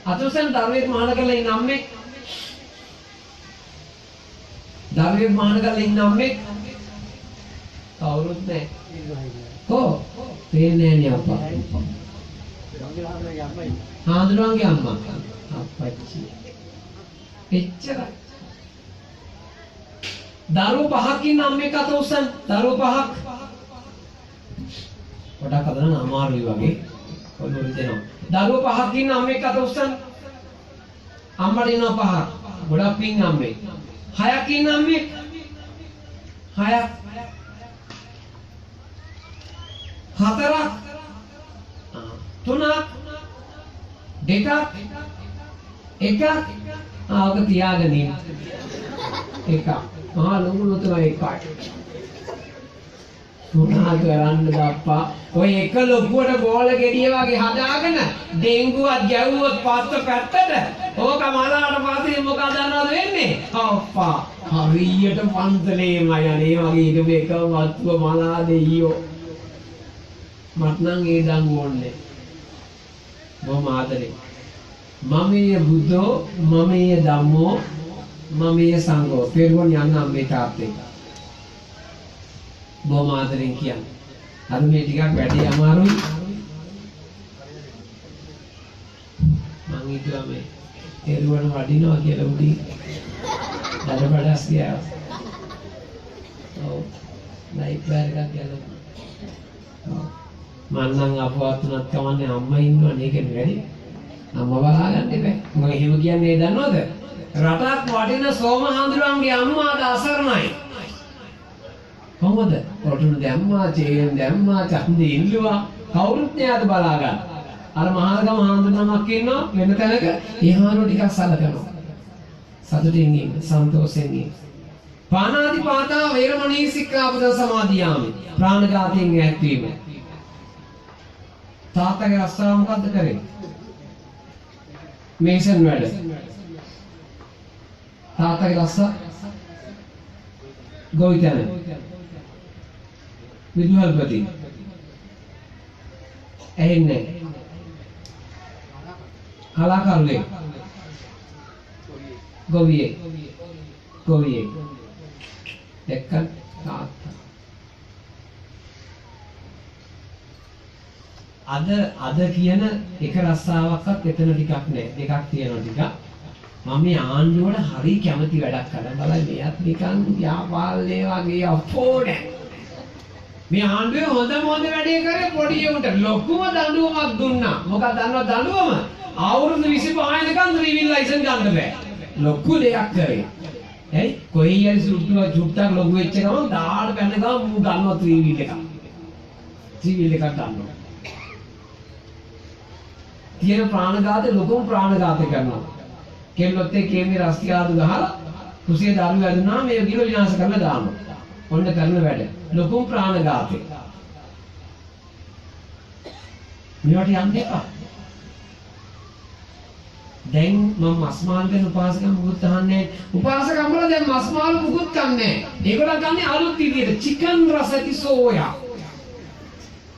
අතුසෙන් දරුවෙක් මහාන කරලා ඉන්න අම්මේ දරුවෙක් මහාන කරලා ඉන්න අම්මේ කවුරුත් නැහැ කො පේන්නේ නෑ අප්පා. හාමුදුරුවන්ගේ අම්මා. අප්පච්චි. එච්චරයි. දරුවෝ පහක් ඉන්න අම්මෙක් අත උස්සන්. දරුවෝ පහක්. පොඩක් අදන අමාරුයි වගේ. ඔළුව දෙනවා. දරුවෝ පහක් ඉන්න අම්මෙක් අත උස්සන්. අම්මට ඉන්නවා පහක්. ගොඩක් පින් අම්මේ. හයක් ඉන්න අම්මෙක්. හයක්. හතරක් තුනක් දෙකක් එකක් ආවක තියාගෙන ඉන්න එකක් මහා ලොකුණු තමයි එකයි. මොනවා කරන්නද අප්පා? ඔය එක ලොකුවට බෝල ගෙඩිය වගේ හදාගෙන ඩෙන්ගුවත් ගැව්වොත් පස්ස පැත්තට ඕක මලාට පස්සේ මොකද දන්නවද වෙන්නේ? අප්පා හරියට පන්සලේම යන්නේ වගේ ඉඳ මේක වත්තුව මලා දෙයියෝ. මට නම් ඒ දන් ඕනේ. බොහොම ආදරේ. මමයේ බුද්ධෝ මමයේ ධම්මෝ මමයේ සංඝෝ පෙරවන් යන්න අම්මේ තාත්තේ. බොහොම ආදරෙන් කියන්නේ. අර මේ ටිකක් වැඩි අමාරුයි. මං හිතුවා මේ පෙරවන් වඩිනවා කියලා උඩින්. දඩබඩස් ගියා. ඔව්. ලයිට් බෑර් එකක් ගැලුවා. මන්නම් අපවත් උනත් කමන්නේ අම්මා ඉන්නවනේ ඒකෙන් වැඩි. අම්මා බලාගන්න එපා. මම එහෙම කියන්නේ දන්නවද? රටක් වටින සෝමහාඳුරන්ගේ අම්මාට අසරණයි. කොහොමද? රොටුන දැම්මා, චේන් දැම්මා, ඡන්දේ ඉල්ලුවා. කවුරුත් නෑද බලාගන්න. අර මහානගම හාමුදුරුවමක් ඉන්නවා වෙන තැනක එහාරෝ ටිකක් සලකනවා. සතුටින් ඉන්න, සන්තෝෂයෙන් ඉන්න. පානාති පාතා වේරමණී සික්ඛාපද සමාදියාමි. ප්‍රාණඝාතයෙන් ඈත් වීම. තාත්තගේ රස්සාව මොකද්ද කරේ? මේසන් වැඩ. තාත්තගේ රස්සා ගොවිතැන. විදුහල්පති. ඇහෙන්නේ. කලාකරුවෙක්. ගොවියෙක්. එක්කන් තාත්තා. අද කියන එක රස්සාවක්වත් එතන ටිකක් නෑ. දෙකක් තියෙනවා ටිකක්. මම මේ ආණ්ඩුවට හරි කැමති වැඩක් කරන්න බලයි මෙයත් නිකන් ව්‍යාපාරලේ වගේ අපෝනේ. මේ ආණ්ඩුවේ හොඳම වැඩේ කරේ පොඩි උන්ට ලොකුම දඬුවමක් දුන්නා. මොකක්ද දන්නවද දඬුවම? අවුරුදු 25 වෙනකන් ඩ්‍රයිවිං ලයිසන් ගන්න බෑ. ලොකු දෙයක් කරේ. ඇයි? කොයි හරි චුට්ටක් ලොකු වෙච්ච ගමන් දාඩ පැන ගමන් මූ ගන්නවා ත්‍රිවිල් එකක්. ත්‍රිවිල් එකක් ගන්නවා. තියෙන ප්‍රාණඝාතේ ලොකුම ප්‍රාණඝාතේ කරනවා. කෙල්ලොත් එක්ක කේමේ රස්තියාදු ගහලා කුසිය දරු වැදුනා මේ ගිල විනාශ කරලා දානවා. ඔන්න කරන වැඩ. ලොකුම ප්‍රාණඝාතේ. මේවට යන්න එපා. දැන් මම මස් මාළු ගැන උපාසකම් මුකුත් අහන්නේ. උපාසකම් වල දැන් මස් මාළු මුකුත් කන්නේ. ඒගොල්ලෝ ගන්නේ අලුත් විදියට චිකන් රසති සෝයා.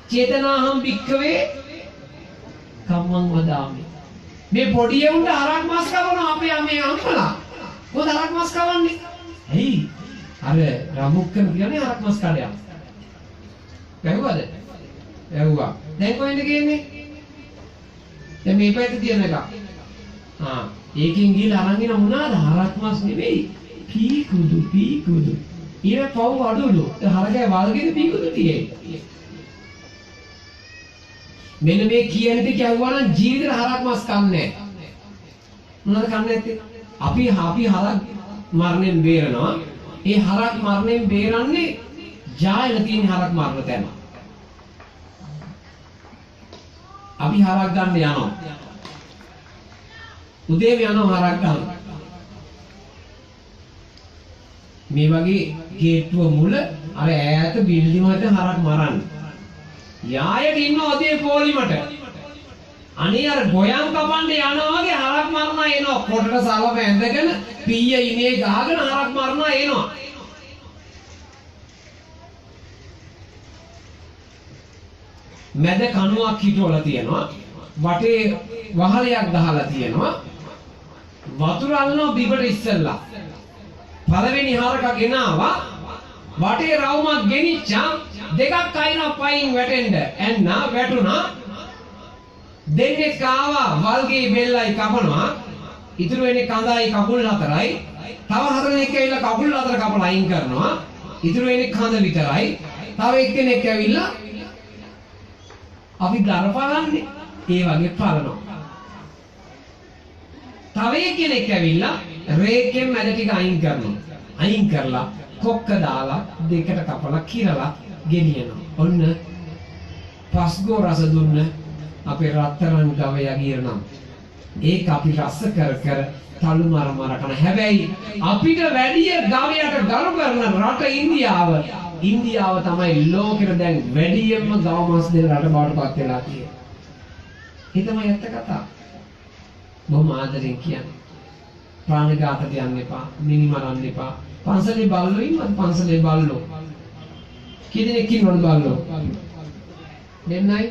චේතනාහම් භික්ඛවේ කම්මං වදාමි. මේ පොඩි උන්ට හරක් මස් කවනවා අපේ මේ අම්මලා. කොහොමද හරක් මස් කවන්නේ? ඇයි? අර රමුක්කන් කියන්නේ හරක් මස් කඩයක්. වැහුවද? වැහුවා. දැන් කොහෙන්ද ගියන්නේ? දැන් මේ පැත්තේ තියෙන එක. ඒකෙන් ගිහලා අරන් එන මොනවාද? හරක් මස් නෙවෙයි. පීකුදු. ඊර පව් අඩුලු. හරකේ වල්ගෙද පීකුදු තියෙන්නේ. මෙන්න මේ කියන දේ කියවුවා නම් ජීවිතේ හරක් මස් කන්නේ නැහැ. මොනවද කන්නේ නැත්තේ? අපි හරක් මරණයෙන් බේරනවා. ඒ හරක් මරණයෙන් බේරන්නේ ජායල තියෙන හරක් මරණ තැන. අපි හරක් ගන්න යනවා. උදේම යනවා හරක් ගන්න. මේ වගේ ගේට්ටුව මුල අර ඈත බිල්ඩින් වලට හරක් මරන්නේ. යායට ඉන්න ඔතේ පොලිමට අනේ අර ගොයන් කපන්න යනවා වගේ හරක් මරනවා එනවා කොටට සලව ඇඳගෙන පීය ඉනේ ගහගෙන හරක් මරනවා එනවා මැද කණුවක් හිටවලා තියෙනවා වටේ වහලයක් ගහලා තියෙනවා වතුර අල්ලනවා බිබට ඉස්සෙල්ලා පළවෙනි හරක ගෙනාවා වටේ රවුමක් ගෙනිච්චා දෙකක් අයිනවා පයින් වැටෙන්න එන්න වැටුණා දෙන්නේ කාවා වල්ගේ බෙල්ලයි කපනවා ඉතුරු වෙන්නේ කඳයි කකුල් හතරයි තව හතරෙක් ඇවිල්ලා කකුල් හතර කපලා අයින් කරනවා ඉතුරු වෙන්නේ කඳ විතරයි තව එක්කෙනෙක් ඇවිල්ලා අපි දරපලන්නේ ඒ වගේ පලනවා තව එක්කෙනෙක් ඇවිල්ලා රේකෙන් මැද ටික අයින් කරනවා අයින් කරලා කොක්ක දාලා දෙකට කපලා කිරලා ගෙනියනවා. ඔන්න පස්ගෝ රස දුන්න අපේ රත්තරන් ගවයා ගිරනම්. ඒක අපි රස කර කර තලු මර මර කන. හැබැයි අපිට වැඩිය ගවයට ගරු කරන රට ඉන්දියාව තමයි ලෝකෙට දැන් වැඩියෙන්ම ගව මාස් දෙන රට බවට පත් වෙලා තියෙන්නේ. ඒ තමයි ඇත්ත කතාව. බොහොම ආදරෙන් කියන්නේ. ප්‍රාණඝාතයට යන්න එපා, මිනි මරන්න එපා. පන්සලේ බල්ලෝ ඉන්නවද? පන්සලේ බල්ලෝ. කී දෙනෙක් ඉන්නවද බල්ලෝ? දෙන්නයි.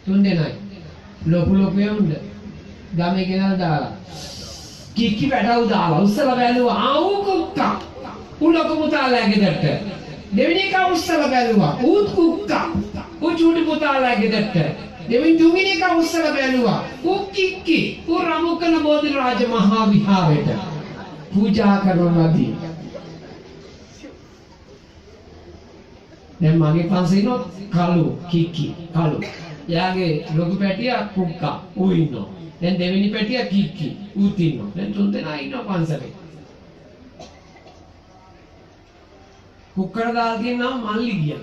තුන් දෙනයි. ලොකු යමුද? ගමේ ගෙනල්ලා දාලා. කික්කි පැටව දාලා උස්සලා බැලුවා. ආවු කුක්කා. උලක පුතාලාගේ දෙට්ට. දෙවෙනි එක උස්සලා බැලුවා. ඌත් කුක්කා. ඌ චූටි පුතාලාගේ දෙට්ට. දෙවෙනි තුන්වෙනි එක උස්සලා බැලුවා. ඌ කික්කි. ඌ රමුකන බෝධි රාජ මහා විහාරයට පූජා කරනවාදී. දැන් මගේ පන්සලේ ඉන්නොත් කළු කික්කි කළු. යාගේ ලොකු පැටියා කුක්කා ඌ ඉන්නවා. දැන් දෙවෙනි පැටියා කික්කි ඌත් ඉන්නවා. දැන් තුන් දෙනා ඉන්නවා පන්සලේ. කුක්කර දාලා තියෙනවා මල්ලි කියන.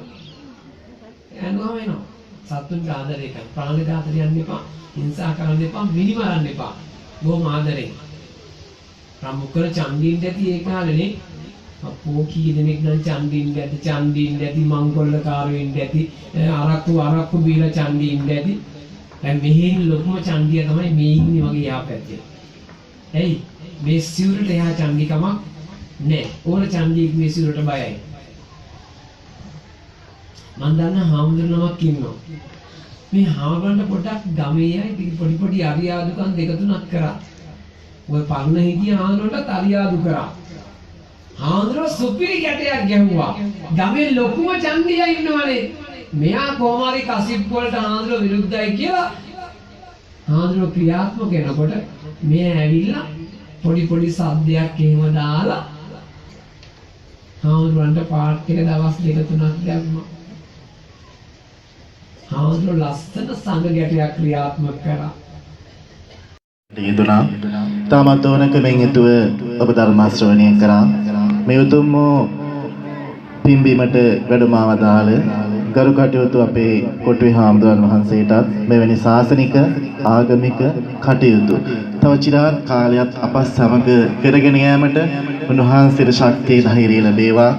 යනවා එනවා. සතුන්ගේ ආදරය කරන්න. ප්‍රාණඝාතයට යන්න එපා. හිංසා කරන්න එපා. මිනි මරන්න එපා. බොහොම ආදරෙන්. රම්මුකර චන්දින්ට ඇති ඒ කාලේනේ අපෝ කී දෙනෙක් නම් චන්දින්ට ඇති මංගොල්ලකාරයෝ ඉන්න ඇති අරක්කු බීලා චන්දින්ට ඇති. දැන් මෙහෙන් ලොකුම චන්දිය තමයි මේ ඉන්නේ වගේ යා පැත්තේ. ඇයි මේ සිවුරට එහා චන්දිකමක් නෑ. ඕන චන්දියෙක් මේ සිවුරට බයයි. මන් දන්න හාමුදුරුවෝක් ඉන්නවා. මේ හාමුදුරන්ට පොඩක් ගමේ අය පොඩි අරියාදුකම් දෙක තුනක් කරා. ඔය පරණ හිටිය හාමුදුරුවන්ට අරියාදු කරා. හාමුදුරුවෝ සුපිරි කැටයක් ගැහුවා. ගමේ ලොකුම චන්දියා ඉන්නවනේ. මෙයා කොමාරි කසිප් වලට හාමුදුරුවෝ විරුද්ධයි කියලා හාමුදුරුවෝ ක්‍රියාත්මක වෙනකොට මෙයා ඇවිල්ලා පොඩි සද්දයක් එහෙම දාලා හාමුදුරුවන්ට පාට් එක දවස් දෙක තුනක් දැම්මා. හාමුදුරුවෝ ලස්සන සංඝ ගැටයක් ක්‍රියාත්මක කරා. යෙදුණා. තාමත් ඕනකමෙන් යුතුව ඔබ ධර්ම ශ්‍රවණය කරා. මේ උතුම් පින්බීමට වැඩමවදාළ ගරු කටයුතු අපේ කොටුවේ හාමුදුරන් වහන්සේටත් මෙවැනි ශාසනික ආගමික කටයුතු තව චිරාත් කාලයක් අප සමග කරගෙන යාමට උන්වහන්සේට ශක්තිය ධෛර්යය ලැබේවා.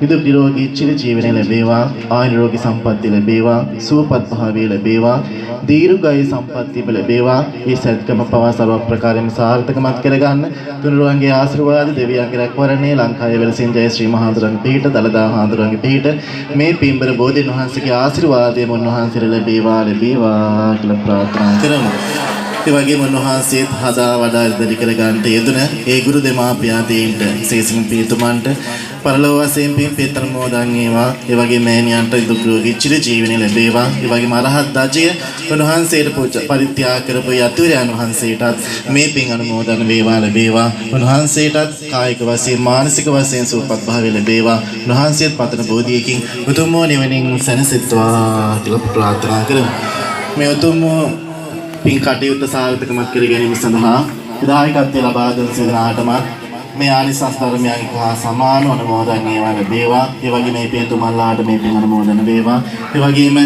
නිදුක් නිරෝගී චිර ජීවනය ලැබේවා. ආයුර්ෝගී සම්පන්නිය ලැබේවා. සුවපත් භාවය ලැබේවා. දීර්ඝායු සම්පන්නිය ලැබේවා. මේ සත්කම පවා සර්ව ප්‍රකාරයෙන් සාර්ථකමත් කරගන්න තුනුරුවන්ගේ ආශිර්වාද දෙවියන්ගේ රැකවරණේ ලංකාවේ වෙලසින් ජය ශ්‍රී මහාඳුරන්ගේ පිහිට දලදා මහාඳුරන්ගේ පිහිට මේ පින්බර බෝධීන් වහන්සේගේ ආශිර්වාදයෙන් උන්වහන්සේට ලැබේවා කියලා ප්‍රාර්ථනා කරමු. ඒ වගේම උන්වහන්සේත් හදා වඩා ඉදිරි කර ගන්නට යෙදුන ඒ ගුරු දෙමාපියන්ට සේසින් පියතුමන්ට පරලෝක වශයෙන් පින් පෙතර මොදන් වේවා. ඒ වගේම මෑණියන්ට දුක් නිරෝගී චිර ජීවනය ලැබේවා. ඒ වගේම අරහත් ධජය උන්වහන්සේට පරිත්‍යාග කරපු යතුරුයන් වහන්සේටත් මේ පින් අනුමෝදන් වේවා ලැබේවා. උන්වහන්සේටත් කායික වශයෙන් මානසික වශයෙන් සුවපත් භාවය ලැබේවා. උන්වහන්සේත් පතන බෝධියකින් උතුම් නිවනින් සැනසෙත්වා කියලා ප්‍රාර්ථනා කරමු. මේ උතුම් පින් කටයුත්ත සාර්ථකමත් කර ගැනීම සඳහා දායකත්වය ලබා දෙන සියලුනාටම මේ ආනිසංස ධර්මයන් හා සමාන අනුමෝදන් වේවා ලැබේවා. ඒ වගේම මේ පින්තුමන්ලාට මේ පින් අනුමෝදන් වේවා. ඒ වගේම